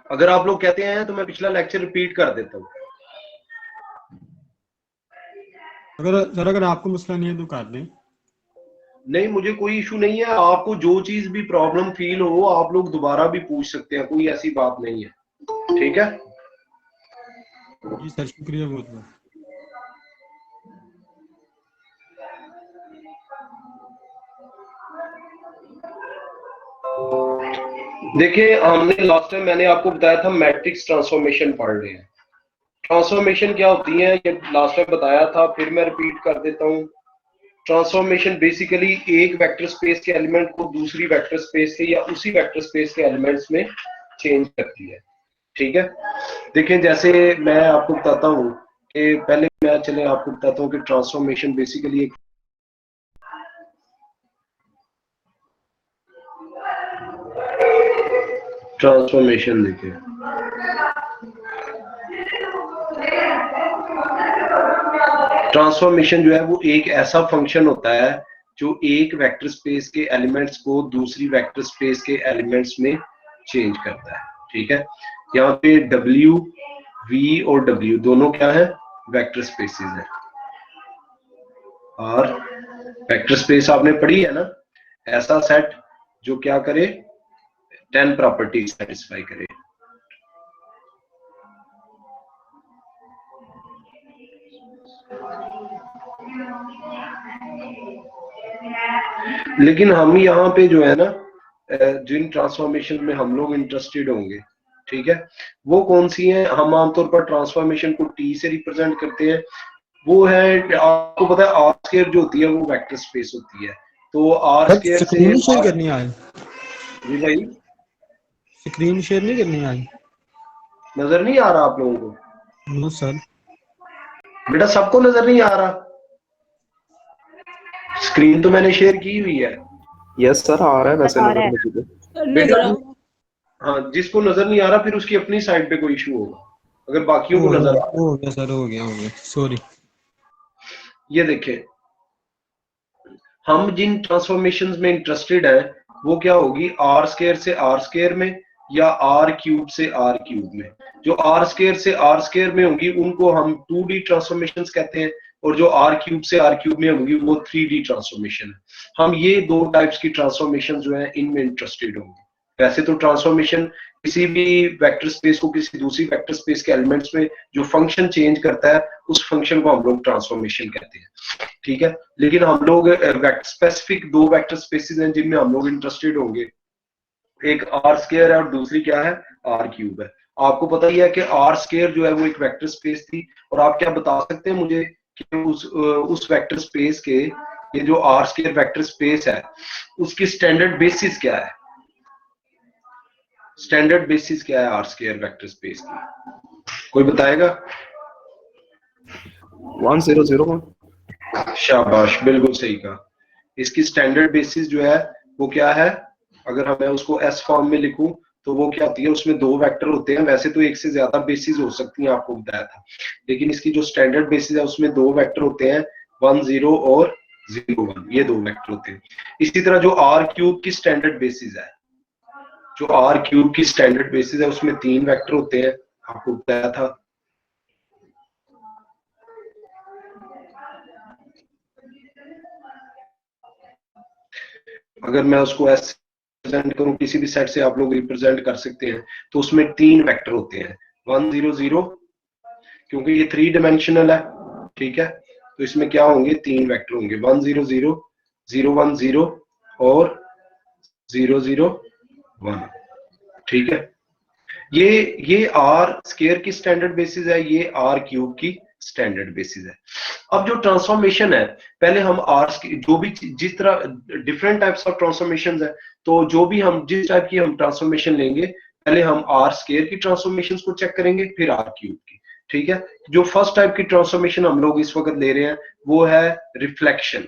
अगर आप लोग कहते हैं तो मैं पिछला लेक्चर रिपीट कर देता हूँ। अगर आपको मसला नहीं है तो कर दें। नहीं, मुझे कोई इशू नहीं है। आपको जो चीज भी प्रॉब्लम फील हो आप लोग दोबारा भी पूछ सकते हैं, कोई ऐसी बात नहीं है। ठीक है जी सर, शुक्रिया बहुत बहुत। देखिए, हमने लास्ट टाइम मैंने आपको बताया था मैट्रिक्स ट्रांसफॉर्मेशन पढ़ रहे हैं। ट्रांसफॉर्मेशन क्या होती है ये लास्ट टाइम बताया था, फिर मैं रिपीट कर देता हूँ। ट्रांसफॉर्मेशन बेसिकली एक वेक्टर स्पेस के एलिमेंट को दूसरी वेक्टर स्पेस के या उसी वेक्टर स्पेस के एलिमेंट्स में चेंज करती है। ठीक है, देखिए जैसे मैं आपको बताता हूँ कि पहले मैं चले आपको बताता हूँ कि ट्रांसफॉर्मेशन बेसिकली एक ट्रांसफॉर्मेशन देखिए, ट्रांसफॉर्मेशन जो है वो एक ऐसा फंक्शन होता है जो एक वेक्टर स्पेस के एलिमेंट्स को दूसरी वेक्टर स्पेस के एलिमेंट्स में चेंज करता है। ठीक है, यहाँ पे W, V और W दोनों क्या है, वेक्टर स्पेसेस है। और वेक्टर स्पेस आपने पढ़ी है ना, ऐसा सेट जो क्या करे, 10 प्रॉपर्टीज सेटिस्फाई करे। लेकिन हम यहाँ पे जो है ना, जिन ट्रांसफॉर्मेशन में हम लोग इंटरेस्टेड होंगे, ठीक है, वो कौन सी है। हम आमतौर पर ट्रांसफॉर्मेशन को T से रिप्रेजेंट करते हैं। वो है, आपको पता है आर स्क्वायर जो होती है वो वेक्टर स्पेस होती है, तो आर स्क्वायर से स्क्रीन शेयर करनी आज? जी भाई, स्क्रीन शेयर नहीं करनी आज? नजर नहीं आ रहा आप लोगों को? No sir. बेटा सबको नजर नहीं आ रहा? स्क्रीन तो मैंने शेयर की हुई है। यस सर, आ रहा है वैसे नजर मुझे तो। बेटा हाँ, जिसको नजर नहीं आ रहा फिर उसकी अपनी साइड पे कोई इशू होगा, अगर बाकियों को नजर आ रहा। हो गया सर, हो गया सॉरी। ये देखें, हम जिन ट्रांसफॉर्मेशंस में इंटरेस्टेड है वो क्या होगी, आर स्क्वायर से आर स्क्वायर में या आर क्यूब से आर क्यूब में। जो आर स्क्वायर से आर स्क्वायर में होंगी उनको हम 2D ट्रांसफॉर्मेशंस कहते हैं, और जो आर क्यूब से आर क्यूब में होंगी वो 3D ट्रांसफॉर्मेशन है। हम ये दो टाइप्स की ट्रांसफॉर्मेशन जो है इनमें इंटरेस्टेड होंगे। वैसे तो ट्रांसफॉर्मेशन किसी भी वेक्टर स्पेस को किसी दूसरी वेक्टर स्पेस के एलिमेंट्स में जो फंक्शन चेंज करता है उस फंक्शन को हम लोग ट्रांसफॉर्मेशन कहते हैं। ठीक है, लेकिन हम लोग स्पेसिफिक दो वेक्टर स्पेसेस हैं जिनमें हम लोग इंटरेस्टेड होंगे, एक आर स्क्वायर है और दूसरी क्या है, आर क्यूब है। आपको पता ही है कि आर स्क्वायर जो है वो एक वेक्टर स्पेस थी, और आप क्या बता सकते हैं मुझे कि उस वेक्टर स्पेस के, ये जो आर स्क्वायर वेक्टर स्पेस है उसकी स्टैंडर्ड बेसिस क्या है? स्टैंडर्ड बेसिस क्या है आर स्क्वायर वेक्टर स्पेस की, कोई बताएगा? 1001। शाबाश, बिल्कुल सही कहा। इसकी स्टैंडर्ड बेसिस जो है वो क्या है, अगर मैं उसको एस फॉर्म में लिखूं तो वो क्या होती है, उसमें दो वेक्टर होते हैं। वैसे तो एक से ज्यादा बेसिस हो सकती हैं, आपको बताया था, लेकिन इसकी जो स्टैंडर्ड बेसिस है उसमें दो वेक्टर होते हैं, 1 0 और 0 1, ये दो वेक्टर होते हैं। इसी तरह जो आर क्यूब की स्टैंडर्ड बेसिस है, जो आर क्यूब की स्टैंडर्ड बेसिस है उसमें तीन वेक्टर होते हैं, आपको बताया था। अगर मैं उसको एस रिप्रेजेंट करूं, किसी भी सेट से आप लोग रिप्रेजेंट कर सकते हैं, तो उसमें तीन वेक्टर होते हैं, 1 0 0, क्योंकि ये 3 डायमेंशनल है। ठीक है, तो इसमें क्या होंगे, तीन वेक्टर होंगे, 1 0 0, 0 1 0 और 0 0 1। ठीक है, ये आर स्क्वायर की स्टैंडर्ड बेसिस है, ये आर क्यूब की स्टैंडर्ड बेसिस है। अब जो ट्रांसफॉर्मेशन है, पहले हम आर जो भी जिस तरह डिफरेंट टाइप्स ऑफ ट्रांसफॉर्मेशन है, तो जो भी हम जिस टाइप की हम ट्रांसफॉर्मेशन लेंगे, पहले हम आर स्क्वायर की ट्रांसफॉर्मेशन को चेक करेंगे, फिर आर क्यूब की। ठीक है, जो फर्स्ट टाइप की ट्रांसफॉर्मेशन हम लोग इस वक्त ले रहे हैं वो है रिफ्लेक्शन।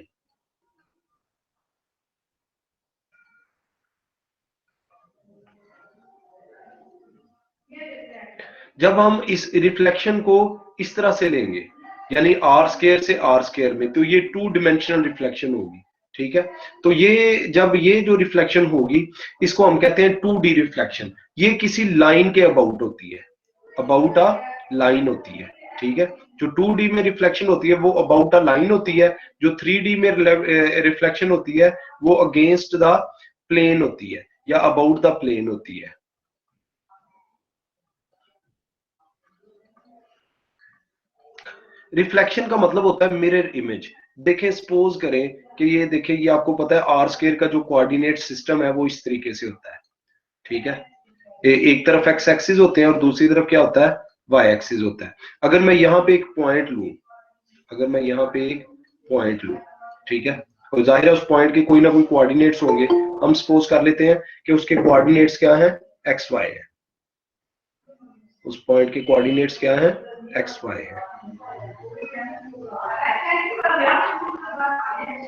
जब हम इस रिफ्लेक्शन को इस तरह से लेंगे, यानी आर स्क्वायर से आर स्क्वायर में, तो ये 2 डायमेंशनल रिफ्लेक्शन होगी। ठीक है। तो ये जब ये जो रिफ्लेक्शन होगी इसको हम कहते हैं 2D रिफ्लेक्शन। ये किसी लाइन के अबाउट होती है, अबाउट अ लाइन होती है, ठीक है। जो 2D में रिफ्लेक्शन होती है वो अबाउट अ लाइन होती है, जो 3D में रिफ्लेक्शन होती है वो अगेंस्ट द प्लेन होती है या अबाउट द प्लेन होती है। रिफ्लेक्शन का मतलब होता है मिरर इमेज। देखें, सपोज करें कि ये देखें, ये आपको पता है आर स्क्वायर का जो कोऑर्डिनेट सिस्टम है वो इस तरीके से होता है, ठीक है। एक तरफ एक्स एक्सिस होते हैं और दूसरी तरफ क्या होता है, वाई एक्सिस होता है। अगर मैं यहाँ पे एक पॉइंट लूं, अगर मैं यहाँ पे एक पॉइंट लूं, ठीक है, तो जाहिर है उस पॉइंट के कोई ना कोई कोऑर्डिनेट्स होंगे। हम सपोज कर लेते हैं कि उसके कोऑर्डिनेट्स क्या है, एक्स वाई है। उस पॉइंट के कोऑर्डिनेट्स क्या है, एक्स वाई है,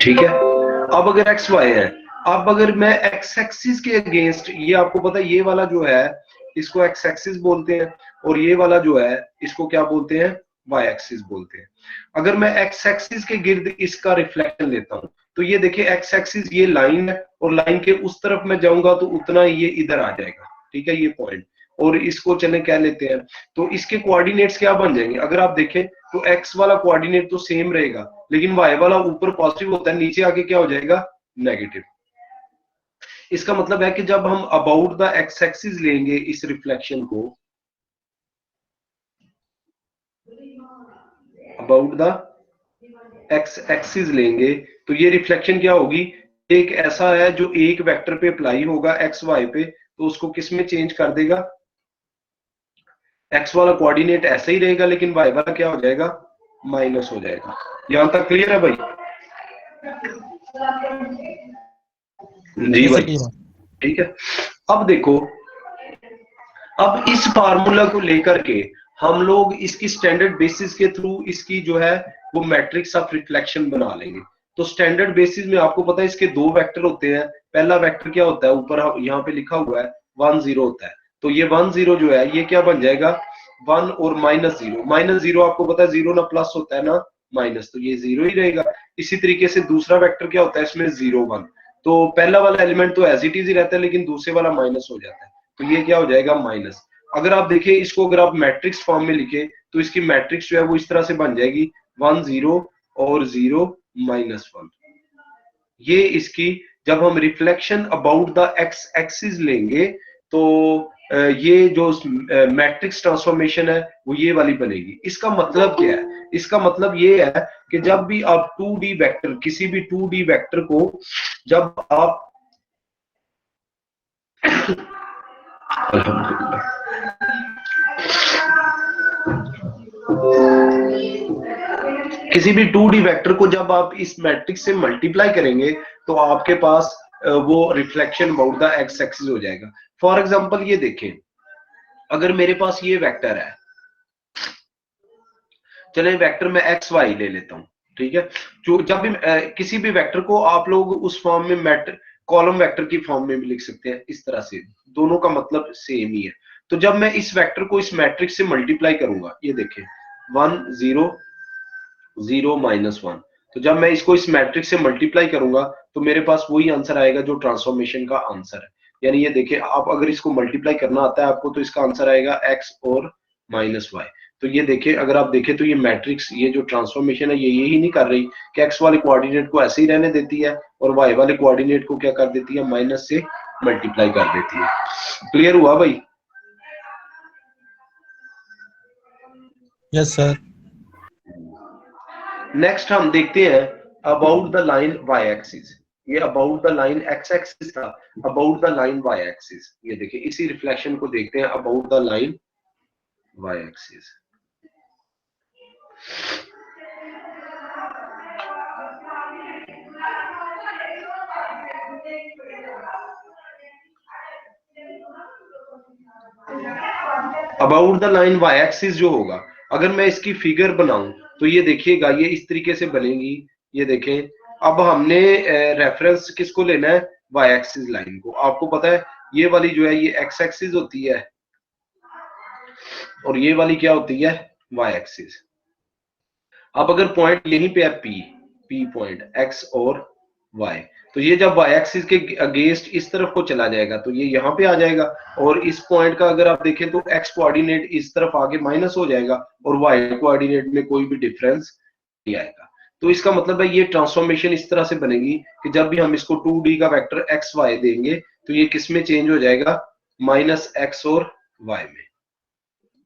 ठीक है। अब अगर एक्स वाई है, अब अगर मैं एक्स एक्सिस के अगेंस्ट, ये आपको पता है ये वाला जो है इसको एक्स एक्सिस बोलते हैं और ये वाला जो है इसको क्या बोलते हैं, वाई एक्सिस बोलते हैं। अगर मैं एक्स एक्सिस के गिर्द इसका रिफ्लेक्शन लेता हूं तो ये देखिए एक्स एक्सिस ये लाइन है और लाइन के उस तरफ मैं जाऊंगा तो उतना ये इधर आ जाएगा, ठीक है, ये पॉइंट। और इसको चले क्या लेते हैं, तो इसके कोऑर्डिनेट्स क्या बन जाएंगे, अगर आप देखें तो एक्स वाला कोऑर्डिनेट तो सेम रहेगा लेकिन वाई वाला ऊपर पॉजिटिव होता है, नीचे आके क्या हो जाएगा, नेगेटिव। इसका मतलब है कि जब हम अबाउट द एक्स एक्सिस लेंगे इस रिफ्लेक्शन को, अबाउट द एक्स एक्सिस लेंगे तो ये रिफ्लेक्शन क्या होगी, एक ऐसा है जो एक वेक्टर पे अप्लाई होगा एक्स वाई पे, तो उसको किस में चेंज कर देगा, एक्स वाला कोऑर्डिनेट ऐसे ही रहेगा लेकिन वाई वाला क्या हो जाएगा, माइनस हो जाएगा। यहां तक क्लियर है भाई? जी भाई, ठीक है। अब देखो, अब इस फार्मूला को लेकर के हम लोग इसकी स्टैंडर्ड बेसिस के थ्रू इसकी जो है वो मैट्रिक्स ऑफ रिफ्लेक्शन बना लेंगे। तो स्टैंडर्ड बेसिस में आपको पता है इसके दो वेक्टर होते हैं। पहला वेक्टर क्या होता है, ऊपर यहाँ पे लिखा हुआ है 1 0 होता है, तो ये 1 0 जो है ये क्या बन जाएगा, 1 और -0। -0 आपको पता है 0 ना प्लस होता है ना माइनस, तो ये 0 ही रहेगा। इसी तरीके से दूसरा वेक्टर क्या होता है इसमें 0 1, तो पहला वाला एलिमेंट तो एज इट इज ही रहता है लेकिन दूसरे वाला माइनस हो जाता है, तो ये क्या हो जाएगा, माइनस। अगर आप देखिए इसको, अगर आप मैट्रिक्स फॉर्म में लिखे तो इसकी मैट्रिक्स जो है वो इस तरह से बन जाएगी 1 0 और 0 -1। ये इसकी, जब हम reflection about the x axis लेंगे तो ये जो मैट्रिक्स ट्रांसफॉर्मेशन है वो ये वाली बनेगी। इसका मतलब क्या है, इसका मतलब ये है कि जब भी आप 2D वेक्टर, किसी भी 2D वेक्टर को जब आप किसी भी 2D वेक्टर को जब आप इस मैट्रिक्स से मल्टीप्लाई करेंगे तो आपके पास वो reflection about the x axis हो जाएगा। फॉर एग्जांपल ये देखें, अगर मेरे पास ये वेक्टर है, चले वेक्टर में एक्स वाई ले लेता हूं, ठीक है। जो जब भी किसी भी वेक्टर को आप लोग उस फॉर्म में कॉलम वेक्टर की फॉर्म में भी लिख सकते हैं इस तरह से, दोनों का मतलब सेम ही है। तो जब मैं इस वेक्टर को इस मैट्रिक्स से मल्टीप्लाई करूंगा, ये देखें 1 0 0 -1, तो जब मैं इसको इस मैट्रिक्स से मल्टीप्लाई करूंगा तो मेरे पास वही आंसर आएगा जो ट्रांसफॉर्मेशन का आंसर है। यानी ये देखिए, आप अगर इसको मल्टीप्लाई करना आता है आपको तो इसका आंसर आएगा x और -y। तो ये देखिए, अगर आप देखें तो ये मैट्रिक्स, ये जो ट्रांसफॉर्मेशन है ये यही नहीं कर रही कि x वाले कोऑर्डिनेट को ऐसे ही रहने देती है और y वाले कोऑर्डिनेट को क्या कर देती है, माइनस से मल्टीप्लाई कर देती है। क्लियर हुआ भाई? Yes sir. नेक्स्ट हम देखते हैं about the line y axis. ये about the line x axis था, about the line y axis. ये देखिए इसी रिफ्लेक्शन को देखते हैं about the line y axis. About the line y axis जो होगा, अगर मैं इसकी फिगर बनाऊं तो ये देखिएगा ये इस तरीके से बनेगी। ये देखें, अब हमने रेफरेंस किसको लेना है, y एक्सिस लाइन को। आपको पता है ये वाली जो है ये x एक्सिस होती है और ये वाली क्या होती है, y एक्सिस। अब अगर पॉइंट यहीं पे है P पॉइंट x और y। तो ये जब y एक्सिस के अगेंस्ट इस तरफ को चला जाएगा तो ये यहाँ पे आ जाएगा, और इस पॉइंट का अगर आप देखें तो x कोऑर्डिनेट इस तरफ आगे माइनस हो जाएगा और y कोऑर्डिनेट में कोई भी डिफरेंस नहीं आएगा। तो इसका मतलब है ये ट्रांसफॉर्मेशन इस तरह से बनेगी कि जब भी हम इसको 2D का वेक्टर एक्स वाई देंगे तो ये किस में चेंज हो जाएगा, माइनस एक्स और वाई में।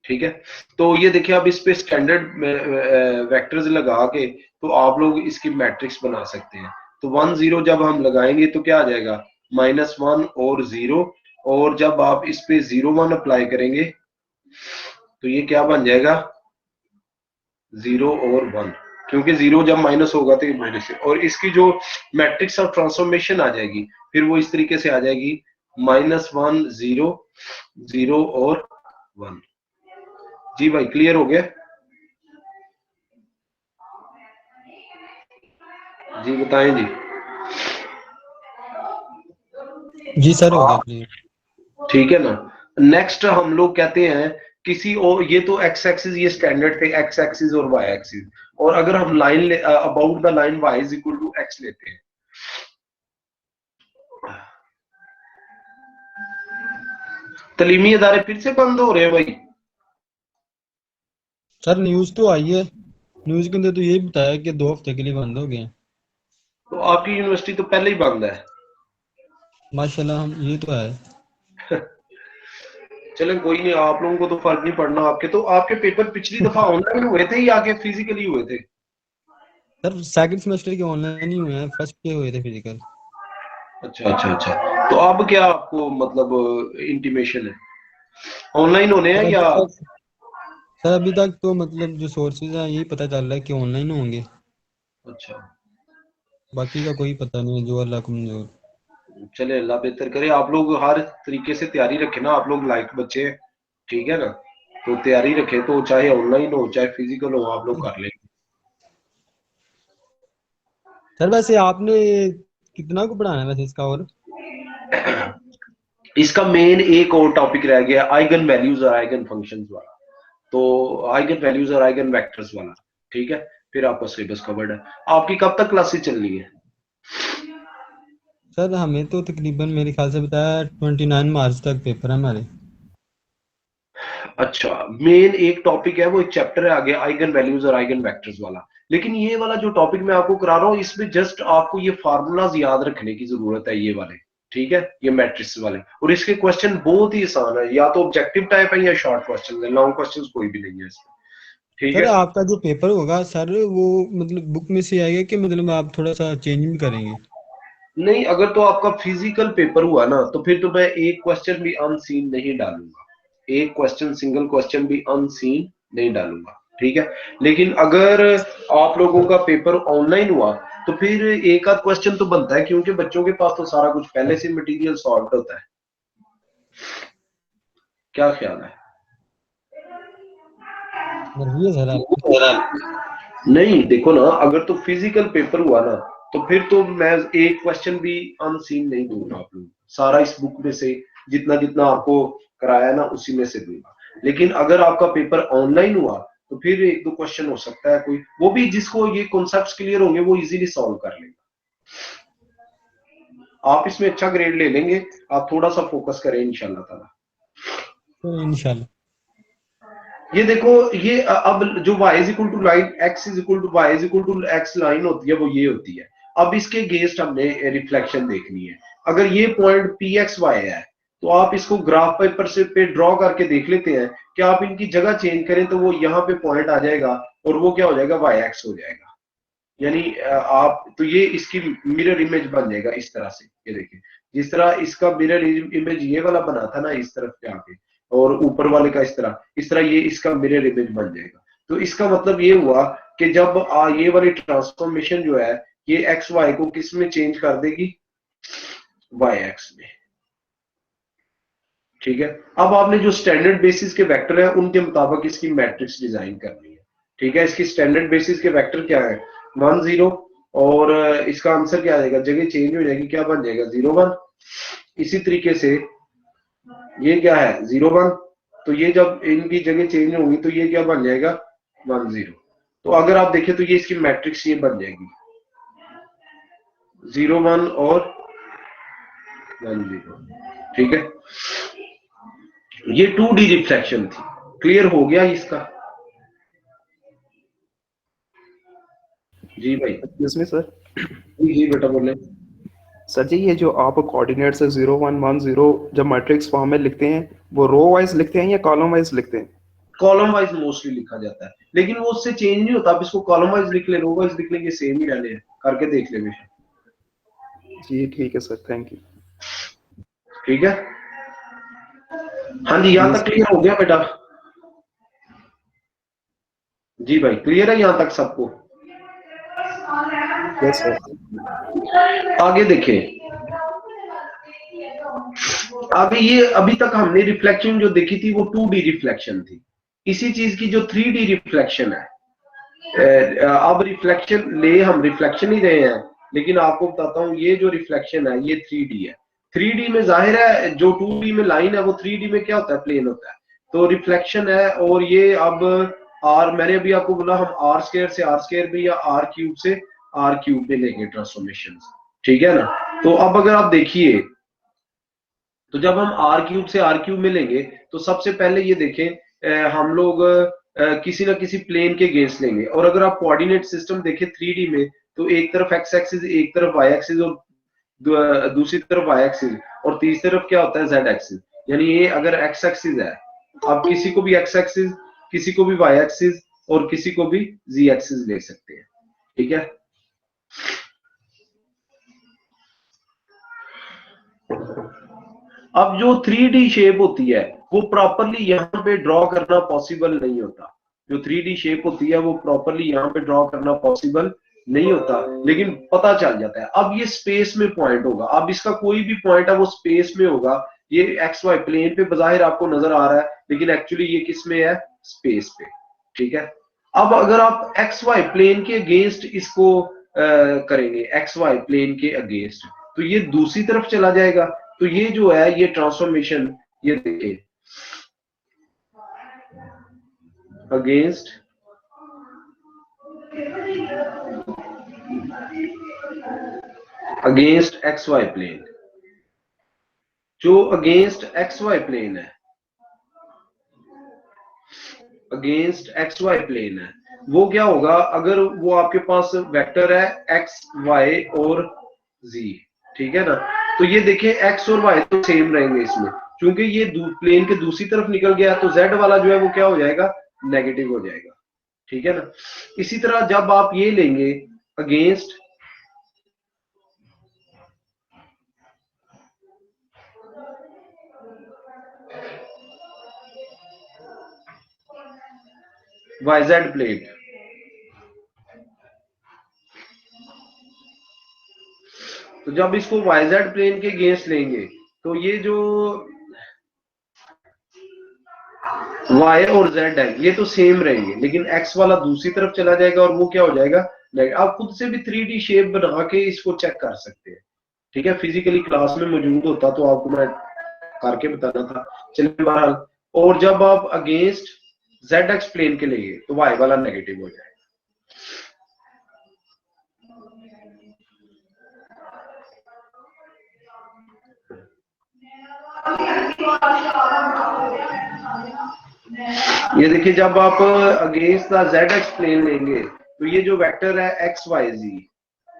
ठीक है, तो ये देखिए अब इस पे स्टैंडर्ड वेक्टर्स लगा के तो आप लोग इसकी मैट्रिक्स बना सकते हैं। तो 1 0 जब हम लगाएंगे तो क्या आ जाएगा, -1 और 0, और जब आप इस पे 0 1 अप्लाई करेंगे तो ये क्या बन जाएगा, 0 और 1, क्योंकि 0 जब माइनस होगा तो ये माइनस है, और इसकी जो मैट्रिक्स ऑफ ट्रांसफॉर्मेशन आ जाएगी फिर वो इस तरीके से आ जाएगी, -1 0 0 और 1। जी भाई क्लियर हो गया? जी बताएं जी। जी सर हो गया क्लियर। ठीक है ना। नेक्स्ट हम लोग कहते हैं किसी और, ये तो एक्स एक्सिस ये स्टैंडर्ड थे, एक्स एक्सिस और वाई एक्सिस, और अगर हम line about the line y is equal to x लेते हैं, तलीमी अदारे फिर से बंद हो रहे हैं भाई। सर न्यूज तो आई है, न्यूज के अंदर तो यही बताया कि 2 हफ्ते के लिए बंद हो गए। तो आपकी यूनिवर्सिटी तो पहले ही बंद है। माशाल्लाह, हम ये तो है। चलें कोई नहीं, आप लोगों को तो फर्क नहीं पड़ना। आपके पेपर पिछली दफा ऑनलाइन हुए थे या के फिजिकली हुए थे? सर सेकंड सेमेस्टर के ऑनलाइन ही हुए हैं, फर्स्ट के हुए थे फिजिकल। अच्छा अच्छा अच्छा, तो अब क्या आपको मतलब इंटीमेशन है, ऑनलाइन होने हैं या? सर अभी तक तो मतलब जो सोर्सेज हैं यही पता चल रहा है कि ऑनलाइन होंगे, अच्छा, बाकी का कोई पता नहीं है, जो अल्लाह को मंजूर। चले अल्लाह बेहतर करे। आप लोग हर तरीके से तैयारी रखें ना, आप लोग लाइक बच्चे हैं, ठीक है ना, तो तैयारी रखें, तो चाहे ऑनलाइन हो चाहे फिजिकल हो आप लोग कर लेंगे। सर वैसे आपने कितना को पढ़ाना है वैसे इसका? और इसका मेन एक और टॉपिक रह गया, आइगन वैल्यूज और आइगन फंक्शंस वाला, तो आइगन वैल्यूज और आइगन वेक्टर्स वाला, ठीक है, फिर आपका सिलेबस कवर्ड है। आपकी कब तक क्लासेस चल रही है? सर हमें तो तकरीबन मेरे ख्याल से बताया 29 मार्च तक पेपर है हमारे। अच्छा, मेन एक टॉपिक है, वो एक चैप्टर है आगे, आइगन वैल्यूज और आइगन वेक्टर्स वाला। लेकिन ये वाला जो टॉपिक मैं आपको करा रहा हूँ इसमें जस्ट आपको ये फार्मूलाज याद रखने की जरूरत है, ये वाले, ठीक है, ये मैट्रिक्स वाले, और इसके क्वेश्चन बहुत ही आसान है, या तो ऑब्जेक्टिव टाइप है या शॉर्ट क्वेश्चन है, लॉन्ग क्वेश्चन कोई भी नहीं है इसमें, ठीक सर है। आपका जो पेपर होगा सर वो मतलब बुक में से आएगा कि मतलब आप थोड़ा सा चेंज भी करेंगे? नहीं, अगर तो आपका फिजिकल पेपर हुआ ना तो फिर तो मैं एक क्वेश्चन भी अनसीन नहीं डालूंगा, एक क्वेश्चन सिंगल क्वेश्चन भी अनसीन नहीं डालूंगा, ठीक है। लेकिन अगर आप लोगों का पेपर ऑनलाइन हुआ तो फिर एक आध क्वेश्चन तो बनता है, क्योंकि बच्चों के पास तो सारा कुछ पहले से मटेरियल सॉल्व होता है। क्या ख्याल है? मर्जी है सर आपकी। नहीं देखो ना, अगर तो फिजिकल पेपर हुआ ना तो फिर तो मैं एक क्वेश्चन भी अनसीन नहीं दूंगा आप लोग, सारा इस बुक में से जितना जितना आपको कराया ना उसी में से दूंगा। लेकिन अगर आपका पेपर ऑनलाइन हुआ तो फिर एक दो क्वेश्चन हो सकता है कोई, वो भी जिसको ये कॉन्सेप्ट्स क्लियर होंगे वो इजीली सॉल्व कर लेगा। आप इसमें अच्छा ग्रेड ले लेंगे, आप थोड़ा सा फोकस करें इंशाल्लाह ताला। तो इंशाल्लाह। ये देखो, ये अब जो y is equal to line x is equal to y is equal to x line होती है वो ये होती है। अब इसके अगेंस्ट हमने रिफ्लेक्शन देखनी है। अगर ये पॉइंट pxy है तो आप इसको ग्राफ पेपर से पे ड्रॉ करके देख लेते हैं कि आप इनकी जगह चेंज करें तो वो यहाँ पे पॉइंट आ जाएगा और वो क्या हो जाएगा, yx हो जाएगा। यानी आप तो ये इसकी मिरर इमेज बन जाएगा इस तरह से। ये देखिए, जिस तरह इसका मिरर इमेज ये वाला बना था ना इस तरफ पे आके, और ऊपर वाले का इस तरह ये इसका मिरर इमेज बन जाएगा। तो इसका मतलब ये हुआ कि जब ये वाली ट्रांसफॉर्मेशन जो है ये एक्स वाई को किस में चेंज कर देगी, वाई एक्स में, ठीक है। अब आपने जो स्टैंडर्ड बेसिस के वेक्टर है उनके मुताबिक इसकी मैट्रिक्स डिजाइन करनी है, ठीक है। इसकी स्टैंडर्ड बेसिस के वेक्टर क्या है, 1 0, और इसका आंसर क्या आ जाएगा, जगह चेंज हो जाएगी, क्या बन जाएगा, 0 1। इसी तरीके से ये क्या है, 0 1, तो ये जब इनकी जगह चेंज होंगी तो ये क्या बन जाएगा, 1 0। तो अगर आप देखें तो ये इसकी मैट्रिक्स ये बन जाएगी, 0 1 और 1 0। ठीक है, ये 2D रिफ्लेक्शन थी। क्लियर हो गया इसका? जी भाई। इसमें सर, जी बेटा बोले। सर जी ये जो आप कोऑर्डिनेट से 0 1 1 0 जब मैट्रिक्स फॉर्म में लिखते हैं, वो रो वाइज लिखते हैं या कॉलम वाइज लिखते हैं? कॉलम वाइज मोस्टली लिखा जाता है, लेकिन वो उससे चेंज नहीं होता। आप इसको कॉलम वाइज लिख ले, रो वाइज लिख ले, ये सेम ही रहने हैं। करके देख ले बेटा। जी ठीक है सर, थैंक यू। ठीक है, हाँ जी, यहाँ तक क्लियर हो गया बेटा? जी भाई, क्लियर है यहाँ तक सबको? Yes sir. आगे देखें। आगे ये अभी तक हमने रिफ्लेक्शन जो देखी थी वो 2D रिफ्लेक्शन थी। इसी चीज की जो 3D रिफ्लेक्शन है, अब रिफ्लेक्शन ले, हम रिफ्लेक्शन ही रहे हैं, लेकिन आपको बताता हूं ये जो रिफ्लेक्शन है ये 3D है। 3D में जाहिर है जो 2D में लाइन है वो 3D में क्या होता है, प्लेन होता है। तो रिफ्लेक्शन है, और ये अब आर, मैंने अभी आपको बोला हम आर स्क्वायर से आर स्क्वायर में या आर क्यूब से आर क्यूब में लेंगे ट्रांसफॉर्मेशन। ठीक है ना? तो अब अगर आप देखिए, तो जब हम आर क्यूब से आर क्यूब में लेंगे तो सबसे पहले ये देखें, हम लोग किसी ना किसी प्लेन के अगेंस्ट लेंगे। और अगर आप कोऑर्डिनेट सिस्टम देखें 3D में, तो एक तरफ एक्स एक्सिस, एक तरफ वाई एक्सिस, और दूसरी तरफ वाई एक्सिस, और तीसरी तरफ क्या होता है, जेड एक्सिस। यानी ये अगर एक्स एक्सिस है, आप किसी को भी एक्स एक्सिस, किसी को भी वाई एक्सिस, और किसी को भी जी एक्सिस ले सकते हैं। ठीक है, अब जो 3D शेप होती है वो प्रॉपरली यहाँ पे ड्रॉ करना पॉसिबल नहीं होता। जो 3D शेप होती है वो प्रॉपरली यहाँ पे ड्रॉ करना पॉसिबल नहीं होता, लेकिन पता चल जाता है। अब ये स्पेस में पॉइंट होगा, अब इसका कोई भी पॉइंट है वो स्पेस में होगा। ये एक्स वाई प्लेन पे बाहिर आपको नजर आ रहा है, लेकिन एक्चुअली ये किस में है, स्पेस पे। ठीक है, अब अगर आप एक्स वाई प्लेन के अगेंस्ट इसको करेंगे, एक्स वाई प्लेन के अगेंस्ट, तो ये दूसरी तरफ चला जाएगा। तो ये जो है ये ट्रांसफॉर्मेशन, ये देखिए अगेंस्ट एक्स वाई प्लेन, जो अगेंस्ट एक्स वाई प्लेन है, अगेंस्ट एक्स वाई प्लेन है, वो क्या होगा, अगर वो आपके पास वेक्टर है एक्स वाई और जी। ठीक है ना? तो ये देखिए एक्स और वाई तो सेम रहेंगे इसमें, क्योंकि ये प्लेन के दूसरी तरफ निकल गया, तो जेड वाला जो है वो क्या हो जाएगा, नेगेटिव हो जाएगा। ठीक है ना? इसी तरह जब आप ये लेंगे अगेंस्ट YZ प्लेट, तो जब इसको YZ प्लेन के अगेंस्ट लेंगे, तो ये जो Y और Z है ये तो सेम रहेंगे, लेकिन X वाला दूसरी तरफ चला जाएगा और वो क्या हो जाएगा, आप खुद से भी 3D शेप बना के इसको चेक कर सकते हैं। ठीक है, फिजिकली क्लास में मौजूद होता तो आपको मैं करके बताना था। चलिए बहरहाल, और जब आप अगेंस्ट ZX प्लेन के लिए, तो Y वाला नेगेटिव हो जाएगा। ये देखिए जब आप अगेंस्ट द ZX प्लेन लेंगे, तो ये जो वेक्टर है एक्स वाई जी,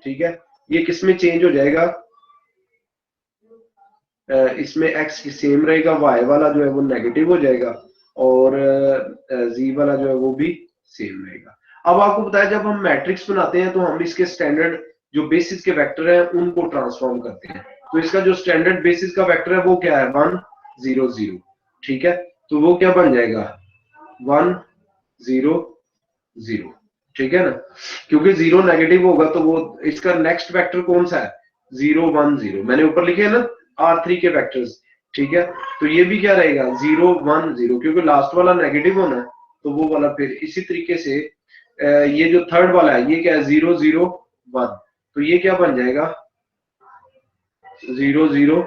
ठीक है, ये किसमें चेंज हो जाएगा, इसमें x सेम रहेगा, y वाला जो है वो नेगेटिव हो जाएगा, और z वाला जो है वो भी सेम रहेगा। अब आपको बताया जब हम मैट्रिक्स बनाते हैं तो हम इसके स्टैंडर्ड जो बेसिस के वेक्टर हैं उनको ट्रांसफॉर्म करते हैं। तो इसका जो स्टैंडर्ड बेसिस का वेक्टर है वो क्या है, 1 0 0। ठीक है, तो वो क्या बन जाएगा, 1 0 0। ठीक है ना? क्योंकि 0 नेगेटिव होगा तो वो इसका नेक्स्ट वेक्टर कौन सा है, 0 1 0। मैंने ऊपर लिखे है ना R3 के वेक्टर्स। ठीक है, तो ये भी क्या रहेगा, 0 1 0, क्योंकि लास्ट वाला नेगेटिव होना है तो वो वाला। फिर इसी तरीके से ये जो थर्ड वाला है ये क्या है, 0 0 1, तो ये क्या बन जाएगा, 0 0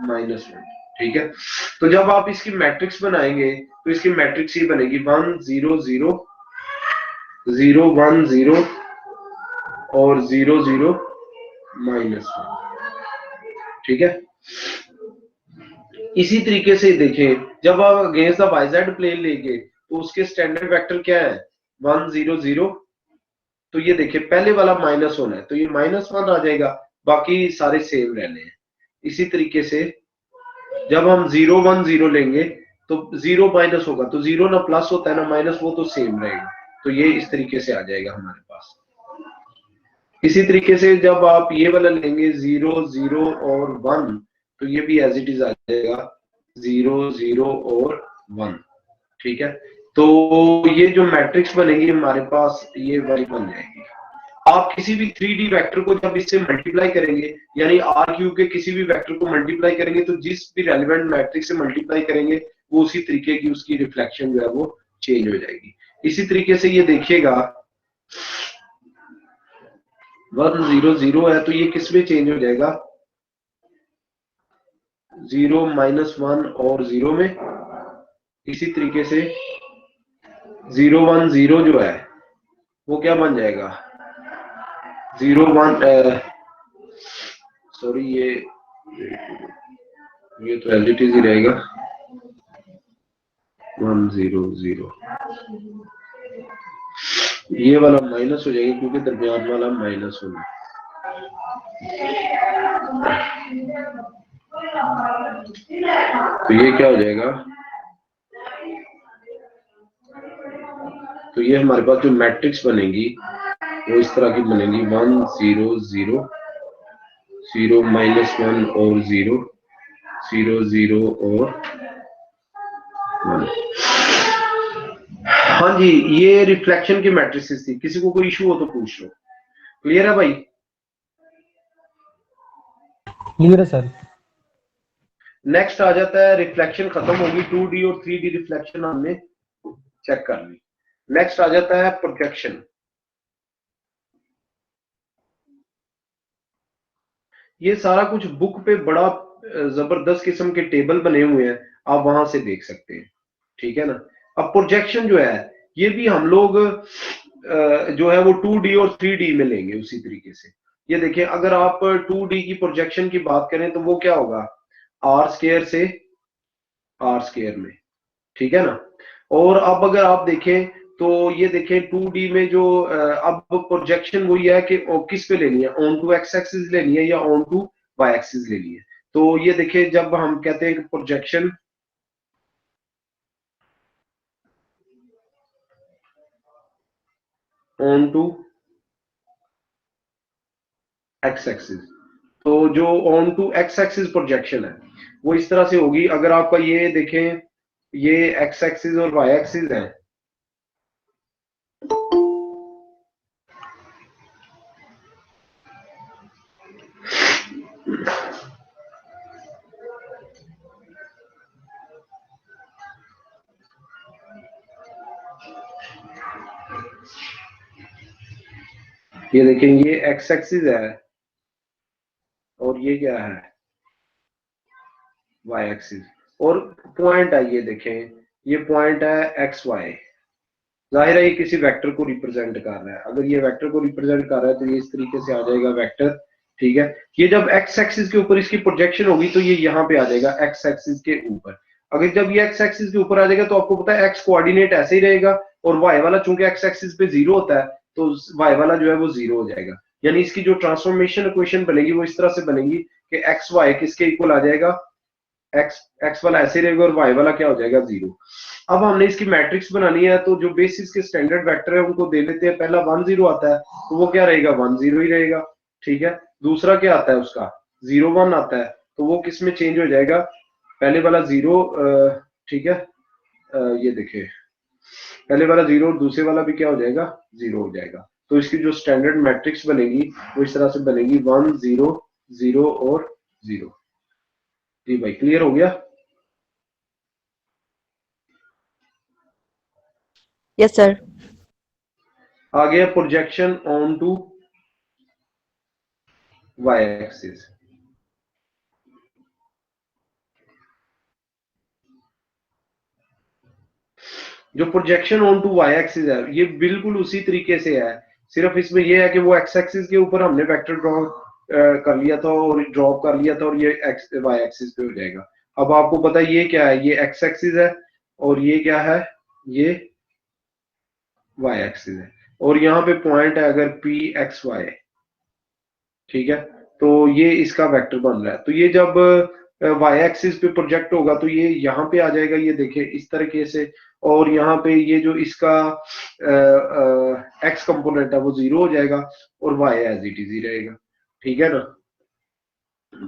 -1। ठीक है, तो जब आप इसकी मैट्रिक्स बनाएंगे तो इसकी मैट्रिक्स ये बनेगी 1 0 0 0 1 0 और 0 0 -1, ठीक है। इसी तरीके से देखें, जब आप अगेंस्ट द YZ प्लेन लेंगे तो उसके स्टैंडर्ड वेक्टर क्या है, 1 0 0। तो ये देखिए पहले वाला माइनस होना है तो ये -1 आ जाएगा, बाकी सारे सेम रहने हैं। इसी तरीके से जब हम 0 1 0 लेंगे तो 0 माइनस होगा, तो 0 ना प्लस होता है ना माइनस, वो तो सेम रहेगा। तो ये इस तरीके से आ जाएगा हमारे पास। इसी तरीके से जब आप ये वाला लेंगे 0 0 और 1, तो ये भी एज इट इज आ जाएगा 0 0 और 1, ठीक है। तो ये जो मैट्रिक्स बनेगी हमारे पास ये वाली बन जाएगी। आप किसी भी 3D वेक्टर को जब इससे मल्टीप्लाई करेंगे, यानी R³ के किसी भी वेक्टर को मल्टीप्लाई करेंगे, तो जिस भी रेलेवेंट मैट्रिक्स से मल्टीप्लाई करेंगे वो उसी तरीके की उसकी रिफ्लेक्शन जो है वो चेंज हो जाएगी। इसी तरीके से ये देखिएगा 1 0 0 है तो ये किस में चेंज हो जाएगा, 0 -1 और 0 में। इसी तरीके से 0 1 0 जो है वो क्या बन जाएगा, 0 1 सॉरी ये तो एज इट इज ही रहेगा 1 0 0। ये वाला माइनस हो जाएगा क्योंकि दरमियान वाला माइनस होना। तो ये क्या हो जाएगा, तो ये हमारे पास जो मैट्रिक्स बनेगी वो इस तरह की बनेगी 1 0 0 0 -1 और 0 0 0 और 1। हाँ जी, ये रिफ्लेक्शन की मैट्रिसेस थी। किसी को कोई इशू हो तो पूछ लो। क्लियर है भाई? क्लियर है सर। नेक्स्ट आ जाता है रिफ्लेक्शन, खत्म होगी 2D और 3D रिफ्लेक्शन हमने चेक कर ली। नेक्स्ट आ जाता है प्रोजेक्शन। ये सारा कुछ बुक पे बड़ा जबरदस्त किस्म के टेबल बने हुए हैं, आप वहां से देख सकते हैं, ठीक है ना। अब प्रोजेक्शन जो है ये भी हम लोग जो है वो 2D और 3D में लेंगे उसी तरीके से। ये देखिए अगर आप 2D की प्रोजेक्शन की बात करें तो वो क्या होगा, R² से R² में, ठीक है ना। और अब अगर आप देखें तो ये देखें 2D में जो अब प्रोजेक्शन वही है कि किस पे लेनी है, ऑन टू एक्स एक्सिस लेनी है या ऑन टू वाई एक्सिस लेनी है। तो ये देखिए जब हम कहते हैं कि projection on to x axis, तो जो onto x axis projection है वो इस तरह से होगी। अगर आपका ये देखें ये एक्स एक्सिस और वाई एक्सिस है, ये देखें ये एक्स एक्सिस है और ये क्या है वाई एक्सिस, और पॉइंट है ये देखें ये पॉइंट है एक्स वाई। जाहिर है ये किसी वेक्टर को रिप्रेजेंट कर रहा है। अगर ये वेक्टर को रिप्रेजेंट कर रहा है तो ये इस तरीके से आ जाएगा वेक्टर, ठीक है। ये जब एक्स एक्सिस के ऊपर इसकी प्रोजेक्शन होगी तो ये यहाँ पे आ जाएगा एक्स एक्सिस के ऊपर। अगर जब ये एक्स एक्सिस के ऊपर आ जाएगा तो आपको पता है एक्स कोऑर्डिनेट ऐसे ही रहेगा, और वाई वाला चूंकि एक्स एक्सिस पे 0 होता है तो वाई वाला जो है वो 0 हो जाएगा। यानी इसकी जो ट्रांसफॉर्मेशन इक्वेशन बनेगी वो इस तरह से बनेगी कि एक्स वाई किसके इक्वल आ जाएगा, एक्स वाला ऐसे रहेगा और वाई वाला क्या हो जाएगा 0। अब हमने इसकी मैट्रिक्स बनानी है तो जो बेसिस के स्टैंडर्ड वेक्टर है उनको दे लेते हैं। पहला 1 0 आता है तो वो क्या रहेगा 1 0 ही रहेगा, ठीक है। दूसरा क्या आता है उसका 0 1 आता है तो वो किस में चेंज हो जाएगा, पहले वाला 0, ठीक है। ये देखिए पहले वाला 0 और दूसरे वाला भी क्या हो जाएगा 0 हो जाएगा। तो इसकी जो स्टैंडर्ड मैट्रिक्स बनेगी वो इस तरह से बनेगी 1 0 0 और 0। जी भाई क्लियर हो गया? Yes sir. आ गया projection on to Y axis. जो projection on to Y axis है ये बिल्कुल उसी तरीके से है, सिर्फ इसमें ये है कि वो एक्स एक्सिस के ऊपर हमने वेक्टर ड्रॉ कर लिया था और ड्रॉप कर लिया था और ये एक्स वाई एक्सिस पे हो जाएगा। अब आपको पता है ये क्या है, ये एक्स एक्सिस है और ये क्या है, ये वाई एक्सिस है और यहाँ पे पॉइंट है अगर पी एक्स वाई, ठीक है, तो ये इसका वेक्टर बन रहा है। तो ये जब वाई एक्सिस पे प्रोजेक्ट होगा तो ये यहाँ पे आ जाएगा, ये देखिए इस तरीके से, और यहाँ पे ये जो इसका एक्स कंपोनेंट है वो 0 हो जाएगा और वाई एज इट इज ही रहेगा, ठीक है ना।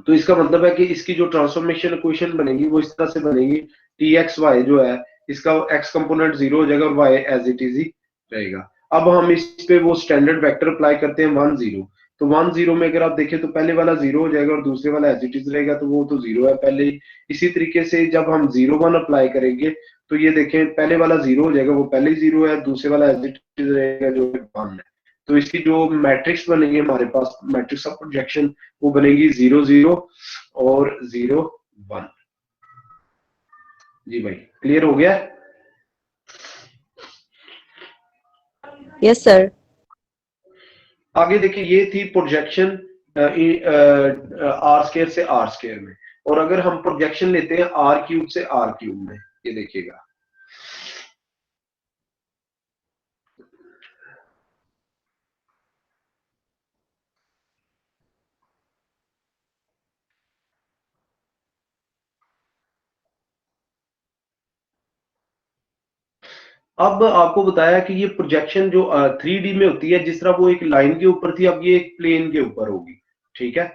तो इसका मतलब है कि इसकी जो ट्रांसफॉर्मेशन इक्वेशन बनेगी वो इस तरह से बनेगी, टी एक्स वाई जो है इसका एक्स कंपोनेंट 0 हो जाएगा और वाई एज इट इज ही रहेगा। अब हम इस पे वो स्टैंडर्ड वेक्टर अप्लाई करते हैं 1 0। तो 1 0 में अगर आप देखें तो पहले वाला 0 हो जाएगा और दूसरे वाला एज इट इज रहेगा, तो वो तो 0 है पहले ही। इसी तरीके से जब हम 0 1 अप्लाई करेंगे तो ये देखें पहले वाला 0 हो जाएगा, वो पहले ही 0 है, दूसरे वाला एज इट इज रहेगा जो 1 है। तो इसकी जो मैट्रिक्स बनेगी हमारे पास, मैट्रिक्स ऑफ प्रोजेक्शन, वो बनेगी 0 0 और 0 1। जी भाई क्लियर हो गया? Yes sir. आगे देखिए ये थी प्रोजेक्शन आर स्क्वायर से आर स्क्वायर में, और अगर हम प्रोजेक्शन लेते हैं आर क्यूब से आर क्यूब में, ये देखिएगा अब आपको बताया कि ये प्रोजेक्शन जो 3D में होती है, जिस तरह वो एक लाइन के ऊपर थी, अब ये एक प्लेन के ऊपर होगी, ठीक है।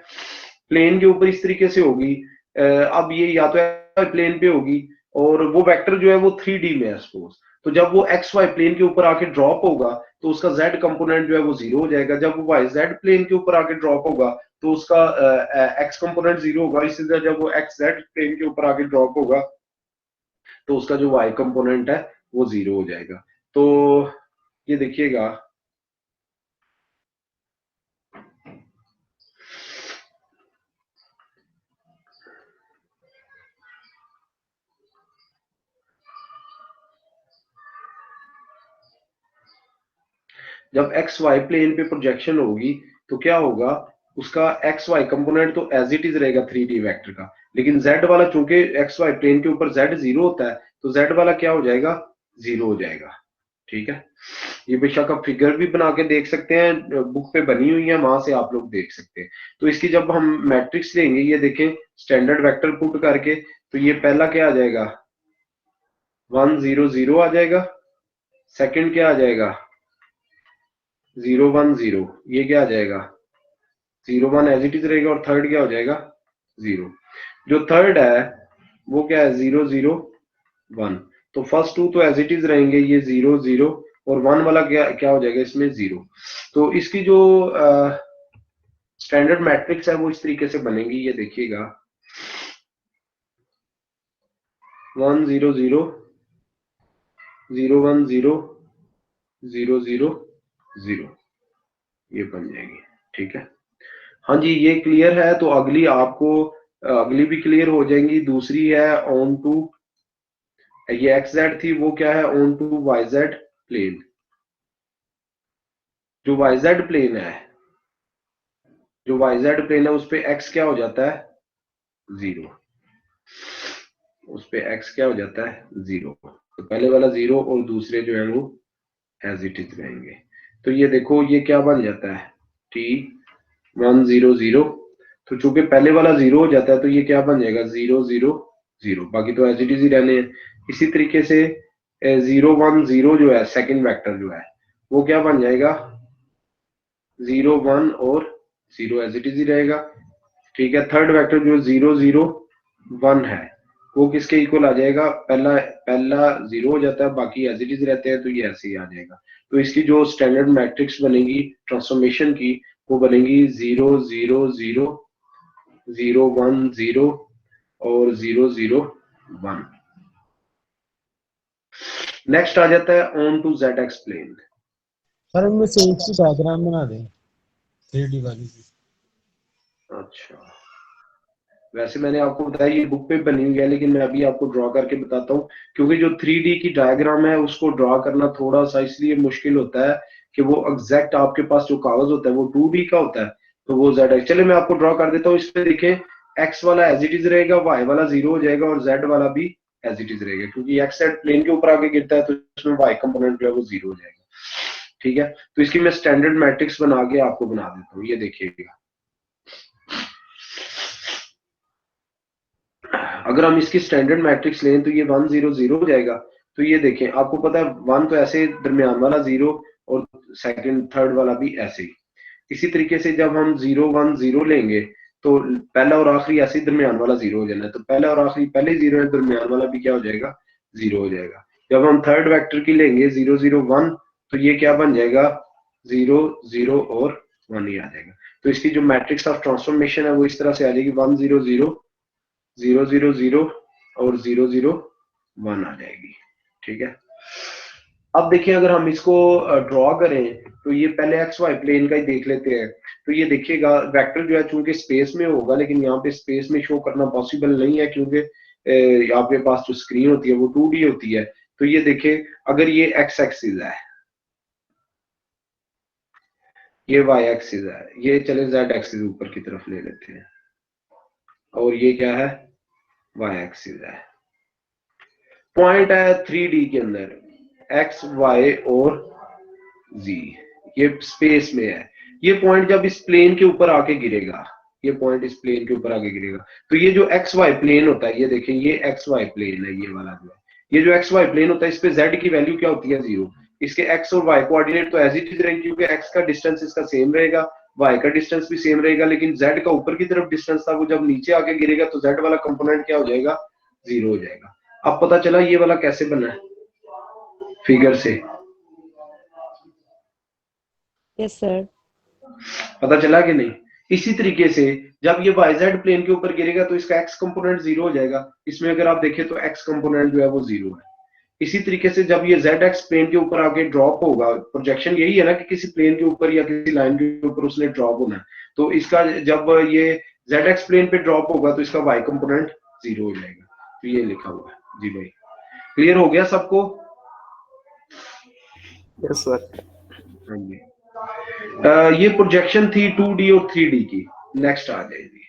प्लेन के ऊपर इस तरीके से होगी, अब ये या तो प्लेन पे होगी और वो वेक्टर जो है वो 3D में है सपोज। तो जब वो एक्स वाई प्लेन के ऊपर आके ड्रॉप होगा तो उसका जेड कंपोनेंट जो है वो 0 हो जाएगा। जब वो वाई जेड प्लेन के ऊपर आके ड्रॉप होगा तो उसका एक्स कंपोनेंट 0 होगा। इसी तरह जब वो एक्स जेड प्लेन के ऊपर आके ड्रॉप होगा तो उसका जो वाई कंपोनेंट है वो 0 हो जाएगा। तो ये देखिएगा जब एक्स वाई प्लेन पे प्रोजेक्शन होगी तो क्या होगा, उसका एक्स वाई कंपोनेंट तो एज इट इज रहेगा 3D वेक्टर का, लेकिन जेड वाला चूंकि एक्स वाई प्लेन के ऊपर जेड 0 होता है तो जेड वाला क्या हो जाएगा, 0 हो जाएगा, ठीक है। ये बेशक आप फिगर भी बना के देख सकते हैं, बुक पे बनी हुई है, वहां से आप लोग देख सकते हैं। तो इसकी जब हम मैट्रिक्स लेंगे, ये देखें स्टैंडर्ड वेक्टर पुट करके, तो ये पहला क्या आ जाएगा 1 0 0 आ जाएगा, सेकंड क्या आ जाएगा 0 1 0, ये क्या आ जाएगा 0 1 एज इट इज रहेगा, और थर्ड क्या हो जाएगा 0। जो थर्ड है वो क्या है 0 0 1। तो फर्स्ट टू तो एज इट इज रहेंगे, ये 0 0 और 1 वाला क्या क्या हो जाएगा इसमें 0। तो इसकी जो स्टैंडर्ड मैट्रिक्स है वो इस तरीके से बनेगी, ये देखिएगा 1 0 0 0 1 0 0 0 0, ये बन जाएगी, ठीक है। हाँ जी ये क्लियर है। तो अगली आपको अगली भी क्लियर हो जाएंगी। दूसरी है ऑन टू, ये एक्स जेड थी, वो क्या है on to y z plane. जो वाई जेड प्लेन है, जो वाई जेड प्लेन है उस पे एक्स क्या हो जाता है 0, उस पे एक्स क्या हो जाता है 0। तो पहले वाला 0 और दूसरे जो है वो एज इट इज रहेंगे। तो ये देखो ये क्या बन जाता है t 1 0 0। तो चूंकि पहले वाला 0 हो जाता है तो ये क्या बन जाएगा 0 0 0, बाकी तो एज इट इज ही रहने हैं। इसी तरीके से 0 1 0 जो है सेकंड वेक्टर जो है वो क्या बन जाएगा 0 1 और 0 एज इट इज ही रहेगा, ठीक है। थर्ड वेक्टर जो 0 0 1 है वो किसके इक्वल आ जाएगा, पहला पहला 0 हो जाता है, बाकी एज इट इज रहते हैं, तो ये ऐसे ही आ जाएगा। तो इसकी जो स्टैंडर्ड मैट्रिक्स बनेगी ट्रांसफॉर्मेशन की, वो बनेगी 0 0 0 0 1 0 और 0 0 1। नेक्स्ट आ जाता है onto z x plane. Sir इनमें से एक की डायग्राम बना दें 3D वाली की। अच्छा वैसे मैंने आपको बताया ये बुक पे बनी हुई है, लेकिन मैं अभी आपको ड्रॉ करके बताता हूँ, क्योंकि जो 3D की डायग्राम है उसको ड्रॉ करना थोड़ा सा इसलिए मुश्किल होता है कि वो एग्जैक्ट आपके पास जो कागज होता है वो 2D का होता है, तो वो z एक्स, चले मैं आपको ड्रॉ कर देता हूँ। इस पे देखें x वाला एज इट इज रहेगा, y वाला 0 हो जाएगा और z वाला भी एज इट इज रहेगा, क्योंकि x साइड प्लेन के ऊपर आके गिरता है तो इसमें y कंपोनेंट जो है वो 0 हो जाएगा। ठीक है, तो इसकी मैं स्टैंडर्ड मैट्रिक्स बना के आपको बना देता हूँ, ये देखिएगा। अगर हम इसकी स्टैंडर्ड मैट्रिक्स लें तो ये 1 0 0 हो जाएगा। तो ये देखें, आपको पता है 1 तो ऐसे दरमियान वाला 0 और सेकंड थर्ड वाला भी ऐसे ही। इसी तरीके से जब हम 0 1 0 लेंगे तो पहला और आखिरी ऐसे ही दरमियान वाला 0 हो जाना है, तो पहला और आखिरी पहले 0 है, दरमियान वाला भी क्या हो जाएगा 0 हो जाएगा। जब हम थर्ड वेक्टर की लेंगे 0 0 1 तो ये क्या बन जाएगा 0 0 और 1 ही आ जाएगा। तो इसकी जो मैट्रिक्स ऑफ ट्रांसफॉर्मेशन है वो इस तरह से आ जाएगी 1 0 0 0 0 0 और 0 0 1 आ जाएगी। ठीक है, अब देखिए अगर हम इसको ड्रॉ करें तो ये पहले एक्स वाई प्लेन का ही देख लेते हैं। तो ये देखिएगा वेक्टर जो है चूंकि स्पेस में होगा, लेकिन यहाँ पे स्पेस में शो करना पॉसिबल नहीं है क्योंकि आपके पास जो स्क्रीन होती है वो 2D होती है। तो ये देखिए अगर ये एक्स एक्सिस है, ये वाई एक्सिस है, ये चले जेड एक्सिस ऊपर की तरफ ले लेते हैं, और ये क्या है वाई एक्सिस है। पॉइंट है 3D के अंदर एक्स वाई और जी, ये स्पेस में है। ये पॉइंट जब इस प्लेन के ऊपर आके गिरेगा, ये पॉइंट इस प्लेन के ऊपर आके गिरेगा, तो ये जो एक्स वाई प्लेन होता है, ये देखें ये एक्स वाई प्लेन है, ये वाला जो है, ये जो एक्स वाई प्लेन होता है इस पे जेड की वैल्यू क्या होती है 0। इसके एक्स और वाई कोऑर्डिनेट तो एज इट इज रहेंगे क्योंकि एक्स का डिस्टेंस इसका सेम रहेगा, वाई का डिस्टेंस भी सेम रहेगा, लेकिन जेड का ऊपर की तरफ डिस्टेंस था वो जब नीचे आके गिरेगा तो जेड वाला कंपोनेंट क्या हो जाएगा 0 हो जाएगा। अब पता चला ये वाला कैसे बना है फिगर से, Yes, sir. पता चला कि नहीं। इसी तरीके से जब ये YZ प्लेन के ऊपर गिरेगा तो इसका x कंपोनेंट 0 हो जाएगा। इसमें अगर आप देखें तो x कंपोनेंट जो है वो 0 है। इसी तरीके से जब ये ZX प्लेन के ऊपर आके ड्रॉप होगा, प्रोजेक्शन यही है ना कि किसी प्लेन के ऊपर या किसी लाइन के ऊपर उसने ड्रॉप होना है, तो इसका जब ये ZX प्लेन पे ड्रॉप होगा तो इसका y कंपोनेंट 0 हो जाएगा। तो ये लिखा हुआ है जी भाई, क्लियर हो गया सबको? Yes sir. हाँ जी, ये प्रोजेक्शन थी 2D और 3D की। नेक्स्ट आ जाएगी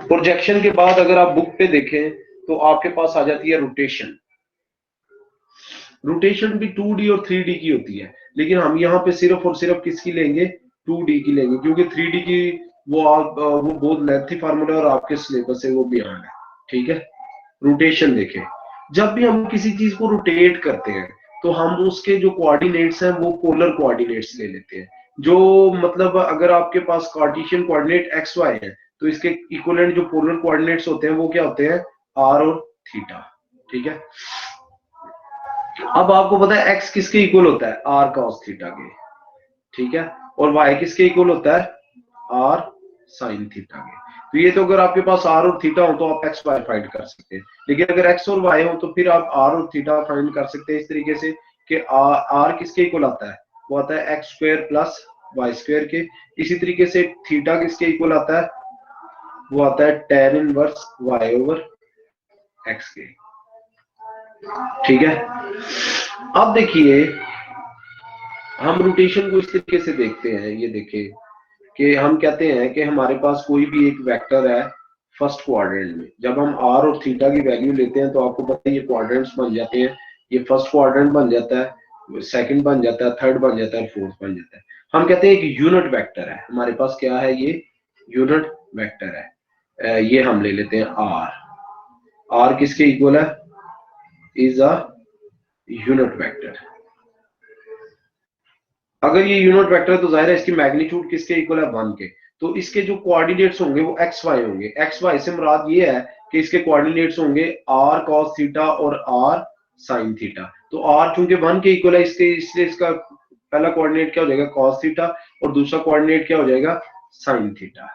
प्रोजेक्शन के बाद अगर आप बुक पे देखें तो आपके पास आ जाती है रोटेशन। रोटेशन भी 2D और 3D की होती है, लेकिन हम यहाँ पे सिर्फ और सिर्फ किसकी लेंगे 2D की लेंगे, क्योंकि 3D की वो बहुत लेंथी फार्मूला और आपके सिलेबस से वो बयान है। ठीक है, रोटेशन देखें, जब भी हम किसी चीज को रोटेट करते हैं तो हम उसके जो कोऑर्डिनेट्स हैं वो पोलर कोऑर्डिनेट्स ले लेते हैं। जो मतलब अगर आपके पास कार्टेशियन कोऑर्डिनेट एक्स वाई है तो इसके इक्विवेलेंट जो पोलर कोऑर्डिनेट्स होते हैं वो क्या होते हैं आर और थीटा। ठीक है, अब आपको पता है एक्स किसके इक्वल होता है आर कॉस थीटा के। ठीक है, और वाई किसके इक्वल होता है आर साइन थीटा के। तो ये तो अगर आपके पास आर और थीटा हो तो आप एक्स वाई फाइंड कर सकते हैं, लेकिन अगर एक्स और वाई हो तो फिर आप आर और थीटा फाइंड कर सकते हैं इस तरीके से कि आर किसके इक्वल आता है वो आता है x square plus y square के। इसी तरीके से थीटा किसके इक्वल आता है वो आता है tan inverse y over x के। ठीक है, अब देखिए हम रोटेशन को इस तरीके से देखते हैं। ये देखिए कि हम कहते हैं कि हमारे पास कोई भी एक वेक्टर है फर्स्ट क्वाड्रेंट में, जब हम आर और थीटा की वैल्यू लेते हैं तो आपको पता है ये क्वाड्रेंट्स बन जाते हैं। ये फर्स्ट क्वाड्रेंट बन जाता है, सेकंड बन जाता है, थर्ड बन जाता है, फोर्थ बन जाता है। हम कहते हैं एक यूनिट वेक्टर है हमारे पास, क्या है ये यूनिट वेक्टर है। ये हम ले लेते हैं आर किसके इक्वल है इज अ यूनिट वेक्टर। अगर ये यूनिट वेक्टर है तो जाहिर है इसकी मैग्नीट्यूड किसके इक्वल है 1 के। तो इसके जो कोऑर्डिनेट्स होंगे वो एक्स वाई होंगे। एक्स वाई से मुराद ये है कि इसके कोऑर्डिनेट्स होंगे आर कॉस थीटा और आर साइन थीटा। तो आर चूंकि 1 के इक्वल है इसलिए इसका पहला कोऑर्डिनेट क्या हो जाएगा कॉस थीटा और दूसरा कोऑर्डिनेट क्या हो जाएगा साइन थीटा।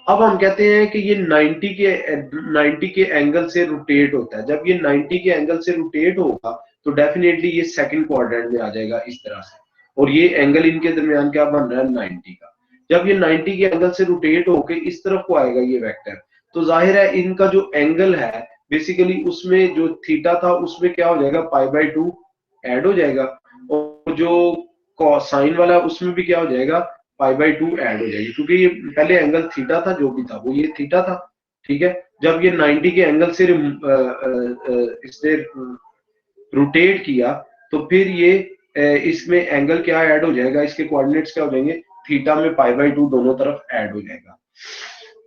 अब हम कहते हैं कि ये 90 के एंगल से रोटेट होता है। जब ये 90 के एंगल से रोटेट होगा तो डेफिनेटली ये सेकंड क्वाड्रेंट में आ जाएगा इस तरह से, और ये एंगल इनके दरमियान क्या बन रहा है 90 का। जब ये 90 के एंगल से रोटेट होके इस तरफ को आएगा ये वेक्टर, तो जाहिर है इनका जो एंगल है बेसिकली उसमें जो थीटा था उसमें क्या हो जाएगा, π/2 ऐड हो जाएगा, और जो साइन वाला उसमें भी क्या हो जाएगा, π/2 ऐड हो जाएगी, क्योंकि ये पहले एंगल थीटा था, जो भी था वो ये थीटा था। ठीक है, जब ये 90 के एंगल से इसने रोटेट किया तो फिर ये इसमें एंगल क्या ऐड हो जाएगा, इसके कोऑर्डिनेट्स क्या हो जाएंगे, थीटा में π/2 दोनों तरफ ऐड हो जाएगा।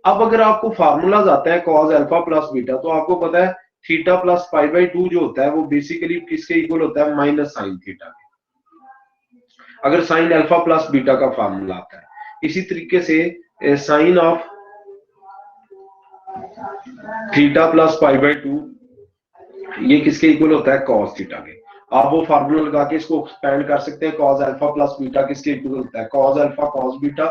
अब अगर आपको फार्मूलाज आता है cos अल्फा प्लस बीटा, तो आपको पता है थीटा प्लस π/2 जो होता है वो बेसिकली किसके इक्वल होता है, माइनस साइन थीटा के, अगर साइन अल्फा प्लस बीटा का फार्मूला आता है। इसी तरीके से साइन ऑफ थीटा प्लस π/2 ये किसके इक्वल होता है, cos थीटा के। आप वो फार्मूला लगा के इसको एक्सपेंड कर सकते हैं, cos अल्फा प्लस बीटा किसके इक्वल होता है, cos alpha cos beta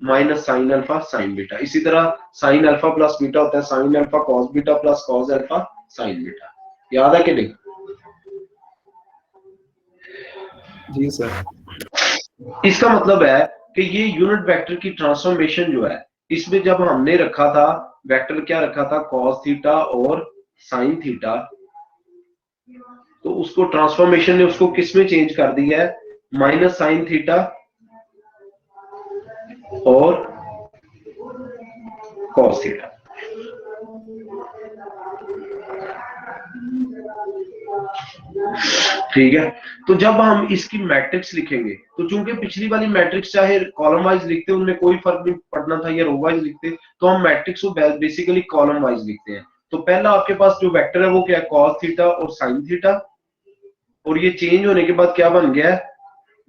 minus sine alpha sign beta. इसी तरह साइन अल्फा प्लस बीटा होता है sine alpha cos beta plus cos alpha sign beta. याद है कि नहीं? जी सर। इसका मतलब है कि ये यूनिट वेक्टर की ट्रांसफॉर्मेशन जो है, इसमें जब हमने रखा था वेक्टर, क्या रखा था, cos थीटा और साइन थीटा, तो उसको ट्रांसफॉर्मेशन ने उसको किस में चेंज कर दिया है, माइनस साइन थीटा और cos थीटा। ठीक है, तो जब हम इसकी मैट्रिक्स लिखेंगे, तो चूंकि पिछली वाली मैट्रिक्स चाहे कॉलम वाइज लिखते उनमें कोई फर्क नहीं पड़ना था, या रो वाइज लिखते, तो हम मैट्रिक्स को बेसिकली कॉलम वाइज लिखते हैं। तो पहला आपके पास जो वेक्टर है वो क्या है, cos थीटा और साइन थीटा, और ये चेंज होने के बाद क्या बन गया है,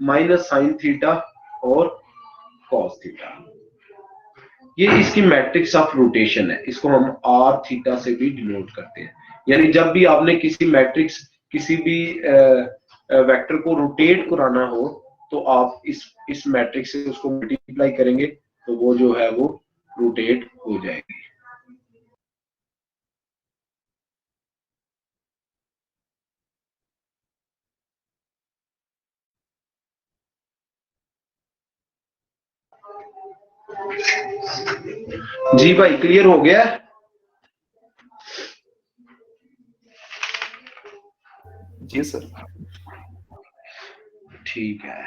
माइनस साइन थीटा और cos थीटा। ये इसकी मैट्रिक्स ऑफ रोटेशन है, इसको हम r थीटा से भी डिनोट करते हैं। यानी जब भी आपने किसी मैट्रिक्स, किसी भी वेक्टर को रोटेट कराना हो, तो आप इस मैट्रिक्स से उसको मल्टीप्लाई करेंगे, तो वो जो है वो रोटेट हो जाएगी। जी भाई, क्लियर हो गया? जी सर। ठीक है,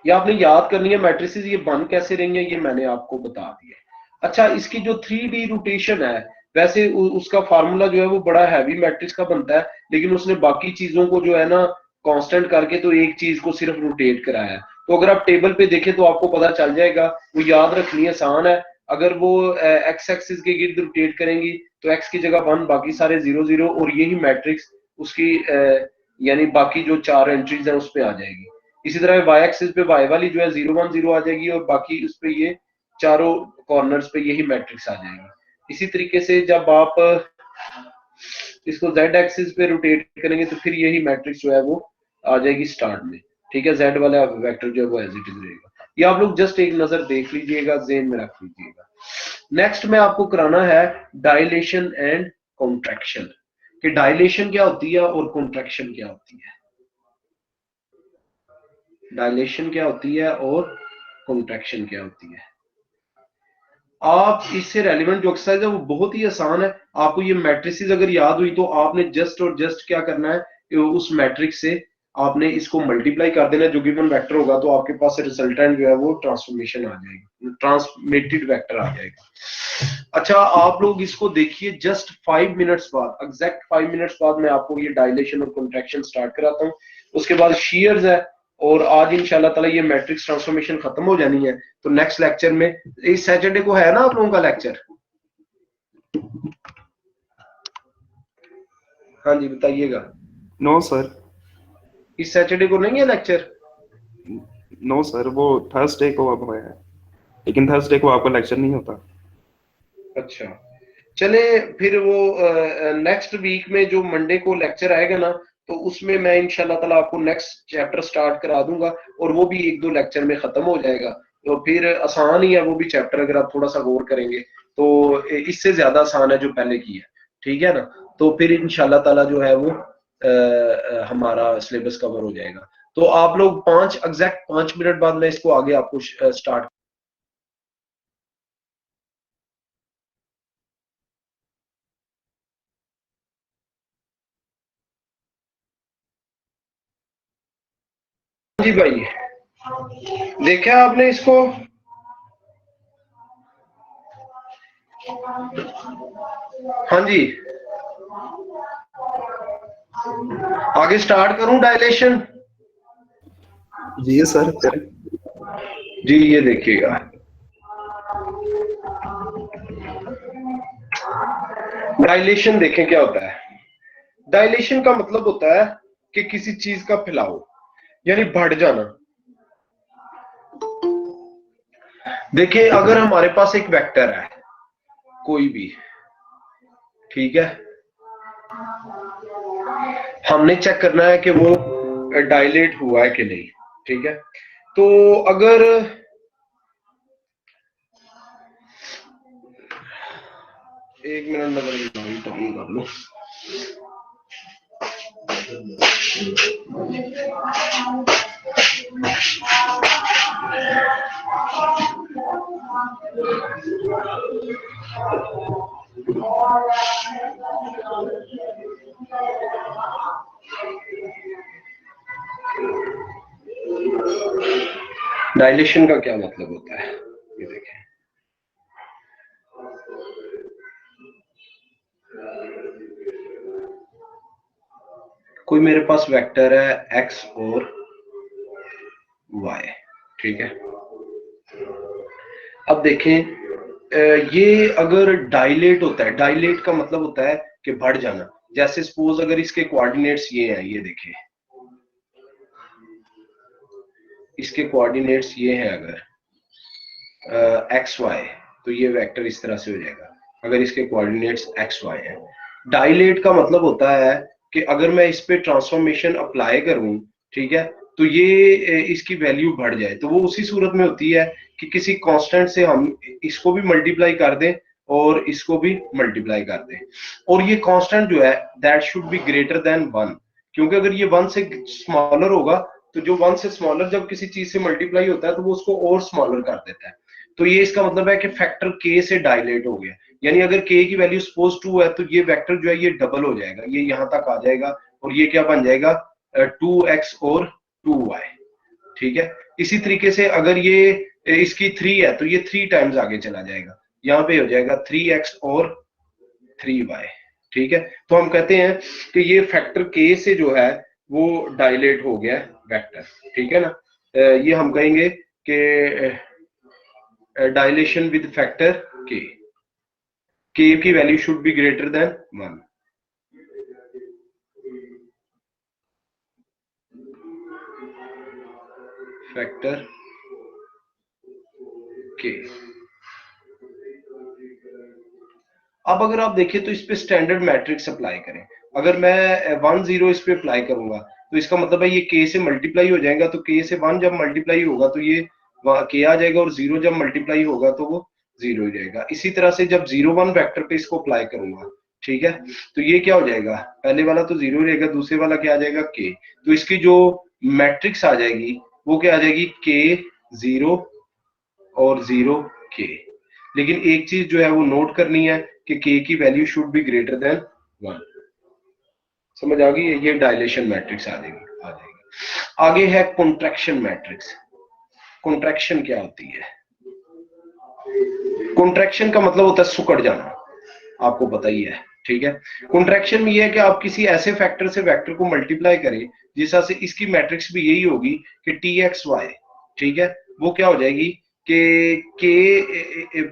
ये आपने याद करनी है मैट्रिसेस, ये बन कैसे रही है ये मैंने आपको बता दिया। अच्छा, इसकी जो 3D रोटेशन है, वैसे उसका फार्मूला जो है वो बड़ा हैवी मैट्रिक्स का बनता है, लेकिन उसने बाकी चीजों को जो है ना कांस्टेंट करके तो एक चीज को सिर्फ रोटेट कराया है। तो अगर आप टेबल पे देखें तो आपको पता चल जाएगा, वो याद रखनी आसान है। अगर वो एक्स एक्सिस के गिर्द रोटेट करेंगी तो एक्स की जगह 1, बाकी सारे 0 0, और यही मैट्रिक्स उसकी यानी बाकी जो 4 एंट्रीज है उस पर आ जाएगी। इसी तरह वाई एक्सिस पे वाई वाली जो है 0 1 0 आ जाएगी, और बाकी उस पे ये चारों कॉर्नर्स पे यही मैट्रिक्स आ जाएगी। इसी तरीके से जब आप इसको जेड एक्सिस पे रोटेट करेंगे तो फिर यही मैट्रिक्स जो है वो आ जाएगी स्टार्ट में। ठीक है, जेड वाला वेक्टर जो है वो एज इट इज रहेगा। ये आप लोग जस्ट एक नजर देख लीजिएगा, ज़हन में रख लीजिएगा। नेक्स्ट में आपको कराना है डायलेशन एंड कॉन्ट्रैक्शन, कि डायलेशन क्या होती है और कॉन्ट्रैक्शन क्या होती है। डायलेशन क्या होती है और कॉन्ट्रैक्शन क्या होती है। आप इससे रेलिवेंट जो एक्सरसाइज है वो बहुत ही आसान है। आपको ये मैट्रिसेस अगर याद हुई तो आपने जस्ट और जस्ट क्या करना है, उस मैट्रिक्स से आपने इसको मल्टीप्लाई कर देना, जो गिवन वेक्टर होगा तो आपके पास रिजल्टेंट जो है वो ट्रांसफॉर्मेशन आ जाएगी, ट्रांसमिटेड वेक्टर आ जाएगा। अच्छा, आप लोग इसको देखिए, जस्ट 5 मिनट्स बाद, एग्जैक्ट 5 मिनट्स बाद मैं आपको ये डायलेशन और कॉन्ट्रैक्शन स्टार्ट कराता हूँ। उसके बाद शीयर्स है, और आज इंशाल्लाह ताला ये मैट्रिक्स ट्रांसफॉर्मेशन खत्म हो जानी है। तो नेक्स्ट लेक्चर में, इस सैटरडे को है ना आप लोगों का लेक्चर? हाँ जी, बताइएगा। No sir. इस सैटरडे को नहीं है लेक्चर? नो सर, वो थर्सडे को अब है, लेकिन थर्सडे को आपका लेक्चर नहीं होता। अच्छा, चले फिर वो नेक्स्ट वीक में जो मंडे को लेक्चर आएगा ना, तो उसमें मैं इंशाल्लाह ताला आपको नेक्स्ट चैप्टर स्टार्ट करा दूंगा, और वो भी 1-2 लेक्चर में खत्म हो जाएगा। तो फिर आसान ही है वो भी चैप्टर, अगर आप थोड़ा सा गौर करेंगे तो इससे ज्यादा आसान है जो पहले की है। ठीक है ना? तो फिर इंशाल्लाह ताला जो है वो हमारा सिलेबस कवर हो जाएगा। तो आप लोग एग्जैक्ट 5 मिनट बाद मैं इसको आगे आपको स्टार्ट जी भाई, देखा आपने इसको? हाँ जी, आगे स्टार्ट करूं डायलेशन? जी सर करें। जी ये देखिएगा, डायलेशन देखें क्या होता है। डायलेशन का मतलब होता है कि किसी चीज का फैलाव, यानी बढ़ जाना। देखिए अगर हमारे पास एक वेक्टर है कोई भी, ठीक है, हमने चेक करना है कि वो डायलेट हुआ है कि नहीं, ठीक है। तो अगर एक मिनट नजर कर लो, डायलेशन का क्या मतलब होता है ये देखें। कोई मेरे पास वेक्टर है x और y, ठीक है। अब देखें ये अगर डायलेट होता है, डायलेट का मतलब होता है कि बढ़ जाना। जैसे सपोज अगर इसके कोऑर्डिनेट्स ये हैं, ये देखें इसके कोऑर्डिनेट्स ये हैं, अगर एक्स वाई, तो ये वेक्टर इस तरह से हो जाएगा अगर इसके कोऑर्डिनेट्स एक्स वाई हैं। डायलेट का मतलब होता है कि अगर मैं इस पे ट्रांसफॉर्मेशन अप्लाई करूं, ठीक है, तो ये इसकी वैल्यू बढ़ जाए। तो वो उसी सूरत में होती है कि किसी कांस्टेंट से हम इसको भी मल्टीप्लाई कर दें और इसको भी मल्टीप्लाई कर दें, और ये कांस्टेंट जो है that should be greater than 1, क्योंकि अगर ये 1 से स्मॉलर होगा तो जो 1 से स्मॉलर जब किसी चीज से मल्टीप्लाई होता है तो वो उसको और स्मॉलर कर देता है। तो ये इसका मतलब है कि फैक्टर k से डायलेट हो गया, यानी अगर k की वैल्यू सपोज 2 है तो ये वेक्टर जो है ये डबल हो जाएगा, ये यहां तक आ जाएगा और ये क्या बन जाएगा 2x और 2y, ठीक है। इसी तरीके से अगर ये इसकी 3 है तो ये 3 टाइम्स आगे चला जाएगा, यहाँ पे हो जाएगा 3x और 3y, ठीक है। तो हम कहते हैं कि ये फैक्टर k से जो है वो डायलेट हो गया वेक्टर, ठीक है ना। ये हम कहेंगे कि dilation with factor k, k की value should be greater than 1। Factor k। अब अगर आप देखिए तो इस पे स्टैंडर्ड मैट्रिक्स अप्लाई करें, अगर मैं 1 0 इस पे अप्लाई करूंगा तो इसका मतलब है ये k से मल्टीप्लाई हो जाएगा, तो k से 1 जब मल्टीप्लाई होगा तो ये k आ जाएगा, और 0 जब मल्टीप्लाई होगा तो वो 0 हो जाएगा। इसी तरह से जब 0 1 वेक्टर पे इसको अप्लाई करूंगा, ठीक है, तो ये क्या हो जाएगा, पहले वाला तो 0 रहेगा, दूसरे वाला क्या आ जाएगा k, तो इसकी जो मैट्रिक्स आ जाएगी वो क्या आ जाएगी k 0 और 0 k। लेकिन एक चीज जो है वो नोट करनी है कि k की value should be greater than 1। समझ आ गई है? ये डायलेशन मैट्रिक्स आ जाएगी। आगे है कॉन्ट्रैक्शन मैट्रिक्स। कॉन्ट्रैक्शन क्या होती है? कॉन्ट्रैक्शन का मतलब होता है सिकुड़ जाना, आपको पता ही है, ठीक है। कॉन्ट्रैक्शन में ये है कि आप किसी ऐसे फैक्टर से वेक्टर को मल्टीप्लाई करें जिस तरह से इसकी मैट्रिक्स भी यही होगी कि txy, ठीक है, वो क्या हो जाएगी कि k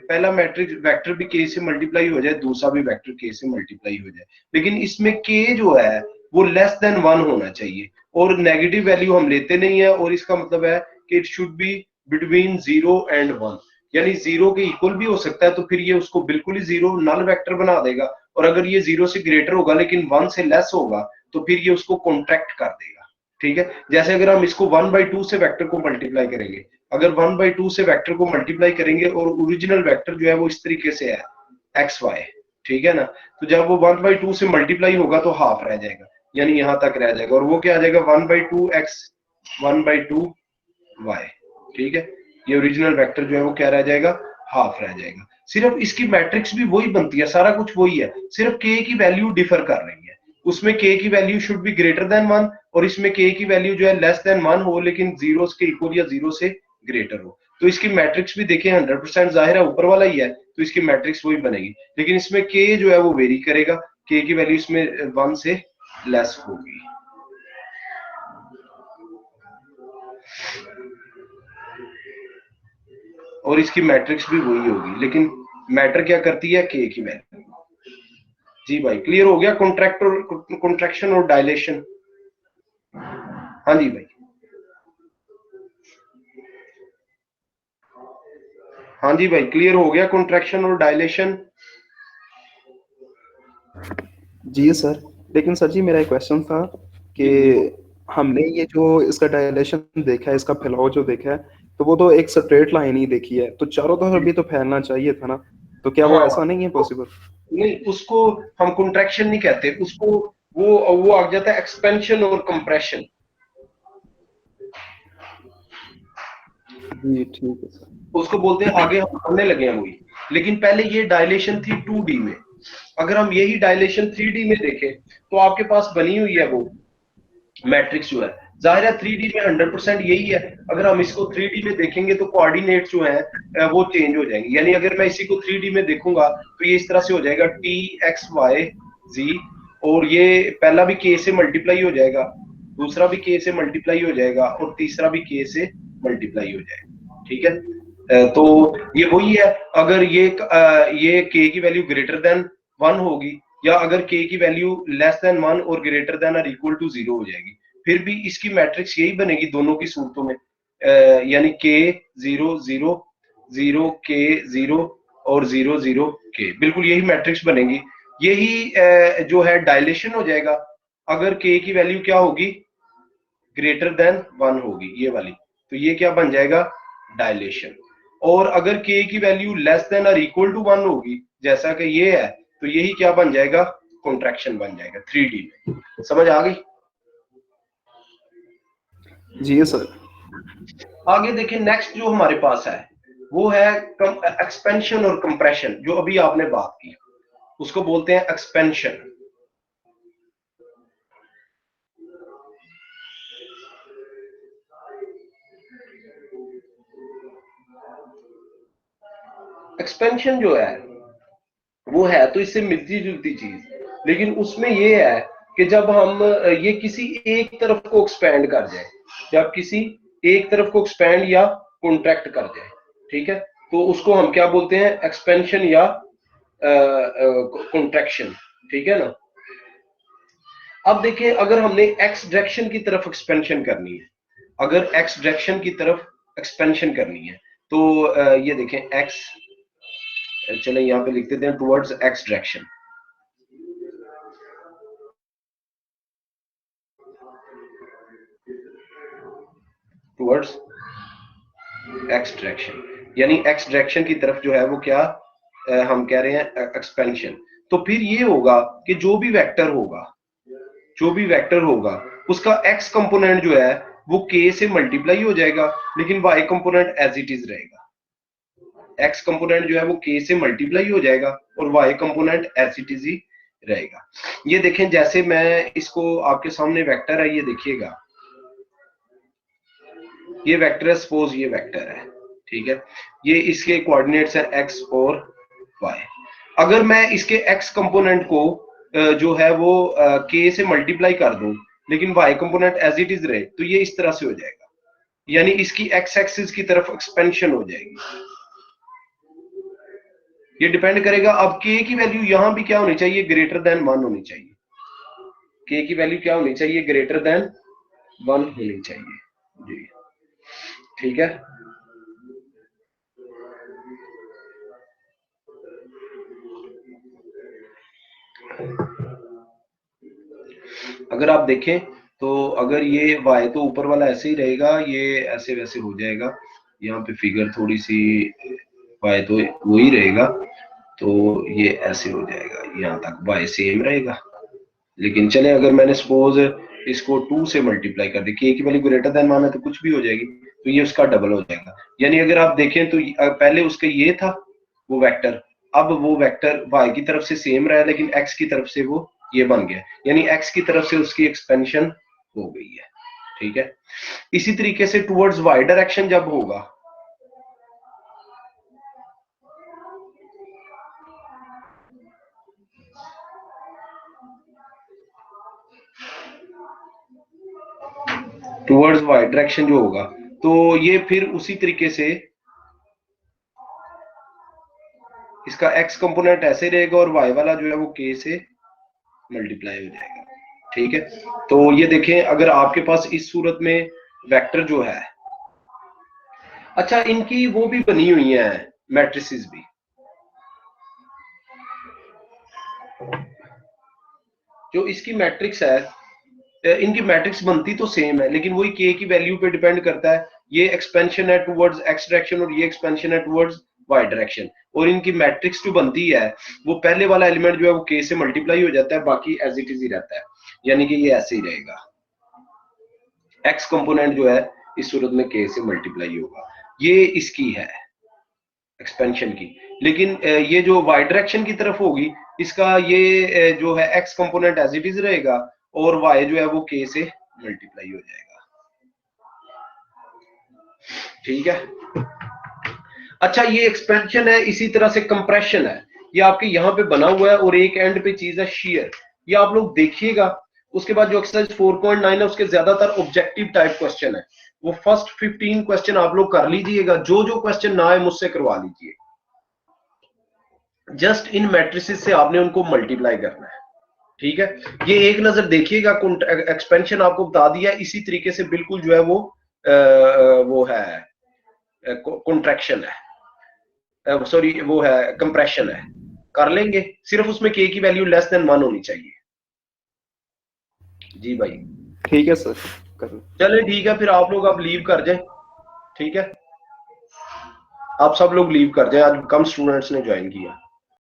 पहला मैट्रिक्स वेक्टर भी k से मल्टीप्लाई हो जाए, दूसरा भी वेक्टर k से मल्टीप्लाई हो जाए, लेकिन इसमें k जो है वो लेस देन 1 होना चाहिए, और नेगेटिव वैल्यू हम लेते नहीं है, और इसका मतलब है कि it should be between 0 and 1, यानी 0 के इक्वल भी हो सकता है, तो फिर ये उसको बिल्कुल ही 0 नल वेक्टर बना देगा, और अगर ये 0 से ग्रेटर होगा लेकिन 1 से लेस होगा तो फिर ये उसको कॉन्ट्रैक्ट कर देगा, ठीक है। जैसे अगर हम इसको 1/2 से वेक्टर को मल्टीप्लाई करेंगे, अगर 1/2 से वेक्टर को मल्टीप्लाई करेंगे और ओरिजिनल वेक्टर जो है वो इस तरीके से है xy, ठीक है ना, तो जब वो 1/2 से मल्टीप्लाई होगा तो हाफ रह जाएगा, यानी यहां तक रह जाएगा, और वो क्या आ जाएगा 1/2x 1/2y, ठीक है। ये ओरिजिनल वेक्टर जो है वो क्या रह जाएगा, हाफ रह जाएगा। सिर्फ इसकी मैट्रिक्स भी वही बनती है, सारा कुछ वही है, सिर्फ k की वैल्यू डिफर कर रही है। उसमें k की value should be greater than 1 और इसमें k की वैल्यू जो है लेस देन 1 हो लेकिन 0 के इक्वल या 0 से ग्रेटर हो, तो इसकी मैट्रिक्स भी देखें 100% जाहिर है ऊपर वाला ही है, तो इसकी मैट्रिक्स वही बनेगी। लेकिन इसमें k जो है वो वेरी करेगा, k की वैल्यू इसमें 1 से लेस होगी। और इसकी मैट्रिक्स भी वही होगी, लेकिन मैटर क्या करती है, k की वैल्यू। जी भाई क्लियर हो गया कॉन्ट्रैक्शन और डायलेशन? हाँ जी भाई, हाँ जी भाई क्लियर हो गया कॉन्ट्रैक्शन और डायलेशन? जी सर, लेकिन सर जी मेरा एक क्वेश्चन था कि हमने ये जो इसका डायलेशन देखा है, इसका फैलाव जो देखा है, तो वो तो एक स्ट्रेट लाइन ही देखी है, तो चारों तरफ भी तो फैलना चाहिए था ना, तो क्या वो हाँ, ऐसा नहीं है पॉसिबल? नहीं उसको हम कॉन्ट्रैक्शन नहीं कहते, उसको वो आ जाता है एक्सपेंशन और कंप्रेशन। जी ठीक है सर। उसको बोलते हैं, आगे हम पढ़ने लगे हैं वही। लेकिन पहले ये डायलेशन थी 2D में, अगर हम यही डायलेशन 3D में देखें तो आपके पास बनी हुई है वो मैट्रिक्स जो है, जाहिर है 3D में 100% यही है। अगर हम इसको 3D में देखेंगे तो कोऑर्डिनेट जो है वो चेंज हो जाएंगे। यानी अगर मैं इसी को 3D में देखूंगा तो ये इस तरह से हो जाएगा t x y z, और ये पहला भी k से मल्टीप्लाई हो जाएगा, दूसरा भी k से मल्टीप्लाई हो जाएगा, और तीसरा भी k से मल्टीप्लाई हो जाएगा। ठीक है, तो ये वही है। अगर ये k की वैल्यू ग्रेटर देन 1 होगी, या अगर k की वैल्यू लेस देन 1 और ग्रेटर देन और इक्वल टू 0 हो जाएगी, फिर भी इसकी मैट्रिक्स यही बनेगी दोनों की सूरतों में, यानी k 0 0 0 k 0 और 0 0 k, बिल्कुल यही मैट्रिक्स बनेगी। यही जो है डायलेशन हो जाएगा अगर k की वैल्यू क्या होगी, ग्रेटर देन 1 होगी ये वाली, तो ये क्या बन जाएगा, डायलेशन। और अगर k की वैल्यू लेस देन और इक्वल टू 1 होगी जैसा कि ये है, तो यही क्या बन जाएगा, कॉन्ट्रैक्शन बन जाएगा 3D में। समझ आ गई? जी सर। आगे देखिए, नेक्स्ट जो हमारे पास है वो है एक्सपेंशन और कंप्रेशन। जो अभी आपने बात की उसको बोलते हैं एक्सपेंशन। एक्सपेंशन जो है वो है तो इससे मिलती जुलती चीज, लेकिन उसमें ये है कि जब हम ये किसी एक तरफ को एक्सपेंड कर जाए, जब किसी एक तरफ को एक्सपेंड या कॉन्ट्रैक्ट कर जाए, ठीक है, तो उसको हम क्या बोलते हैं, एक्सपेंशन या कॉन्ट्रैक्शन। ठीक है ना। अब देखिए, अगर हमने एक्स डायरेक्शन की तरफ एक्सपेंशन करनी है, अगर एक्स डायरेक्शन की तरफ एक्सपेंशन करनी है, तो ये देखें एक्स, चले यहाँ पे लिख देते हैं towards x direction. Towards x direction, यानी एक्स डायरेक्शन की तरफ जो है वो क्या हम कह रहे हैं, एक्सपेंशन। तो फिर ये होगा कि जो भी वेक्टर होगा उसका एक्स कंपोनेंट जो है वो k से मल्टीप्लाई हो जाएगा, लेकिन y component as it is रहेगा। x कंपोनेंट जो है वो k से मल्टीप्लाई हो जाएगा और y component as it is ही रहेगा। ये देखें, जैसे मैं इसको आपके सामने वेक्टर है, ये देखिएगा, ये वेक्टर है, सपोज ये वेक्टर है, ठीक है, ये इसके कोऑर्डिनेट्स है x और y। अगर मैं इसके x कंपोनेंट को जो है वो k से मल्टीप्लाई कर दूं, लेकिन y component as it is रहे, तो ये इस तरह से हो जाएगा, यानी इसकी x एक्सिस की तरफ एक्सपेंशन हो जाएगी। ये डिपेंड करेगा, अब k की वैल्यू यहां भी क्या होनी चाहिए, ग्रेटर देन 1 होनी चाहिए। k की वैल्यू क्या होनी चाहिए, ग्रेटर देन 1 होनी चाहिए जी। ठीक है, अगर आप देखें तो अगर ये y तो ऊपर वाला ऐसे ही रहेगा, ये ऐसे वैसे हो जाएगा, यहाँ पे फिगर थोड़ी सी, y तो वही रहेगा, तो ये ऐसे हो जाएगा, यहाँ तक y सेम रहेगा। लेकिन चले, अगर मैंने सपोज इसको 2 से मल्टीप्लाई कर दी, k की वैल्यू ग्रेटर देन 1 है तो कुछ भी हो जाएगी, तो ये उसका डबल हो जाएगा। यानी अगर आप देखें तो पहले उसका ये था वो वेक्टर, अब वो वेक्टर y की तरफ से सेम रहा, लेकिन x की तरफ से वो ये बन गया, यानी x की तरफ से उसकी एक्सपेंशन हो गई है, ठीक है। इसी तरीके से टुवर्ड्स वाई डायरेक्शन जब होगा, टुवर्ड्स वाई डायरेक्शन जो होगा, तो ये फिर उसी तरीके से इसका एक्स कंपोनेंट ऐसे रहेगा और वाई वाला जो है वो के से मल्टीप्लाई हो जाएगा, ठीक है। तो ये देखें, अगर आपके पास इस सूरत में वेक्टर जो है, अच्छा इनकी वो भी बनी हुई है मैट्रिसेस भी, जो इसकी मैट्रिक्स है, इनकी मैट्रिक्स बनती तो सेम है, लेकिन वही के की वैल्यू पे डिपेंड करता है। ये एक्सपेंशन है टुवर्ड्स एक्स डायरेक्शन और ये एक्सपेंशन है टुवर्ड्स वाई डायरेक्शन, और इनकी मैट्रिक्स जो बनती है वो पहले वाला एलिमेंट जो है वो के से मल्टीप्लाई हो जाता है, बाकी एज इट इज ही रहता है, यानी कि ये ऐसे ही रहेगा। एक्स कंपोनेंट जो है इस सूरत में के से मल्टीप्लाई होगा, ये इसकी है एक्सपेंशन की। लेकिन ये जो वाई डायरेक्शन की तरफ होगी, इसका ये जो है x component as it is रहेगा और वाई जो है वो के से मल्टीप्लाई हो जाएगा, ठीक है। अच्छा ये एक्सपेंशन है, इसी तरह से कंप्रेशन है, ये आपके यहाँ पे बना हुआ है और एक एंड पे चीज है शेयर, ये आप लोग देखिएगा। उसके बाद जो एक्सरसाइज 4.9 है उसके ज्यादातर ऑब्जेक्टिव टाइप क्वेश्चन है, वो फर्स्ट 15 क्वेश्चन आप लोग कर लीजिएगा, जो जो क्वेश्चन ना आए मुझसे करवा लीजिए। जस्ट इन मैट्रिसेस से आपने उनको मल्टीप्लाई करना है, ठीक है। ये एक नजर देखिएगा, एक्सपेंशन आपको बता दिया, इसी तरीके से बिल्कुल जो है वो है कॉन्ट्रैक्शन है, सॉरी वो है कंप्रेशन है, कर लेंगे। सिर्फ उसमें के की वैल्यू लेस देन 1 होनी चाहिए। जी भाई ठीक है सर, कर चले ठीक है, फिर आप लोग अब लीव कर जाएं, ठीक है। आप सब लोग लीव कर जाएं, आज कम स्टूडेंट्स ने ज्वाइन किया।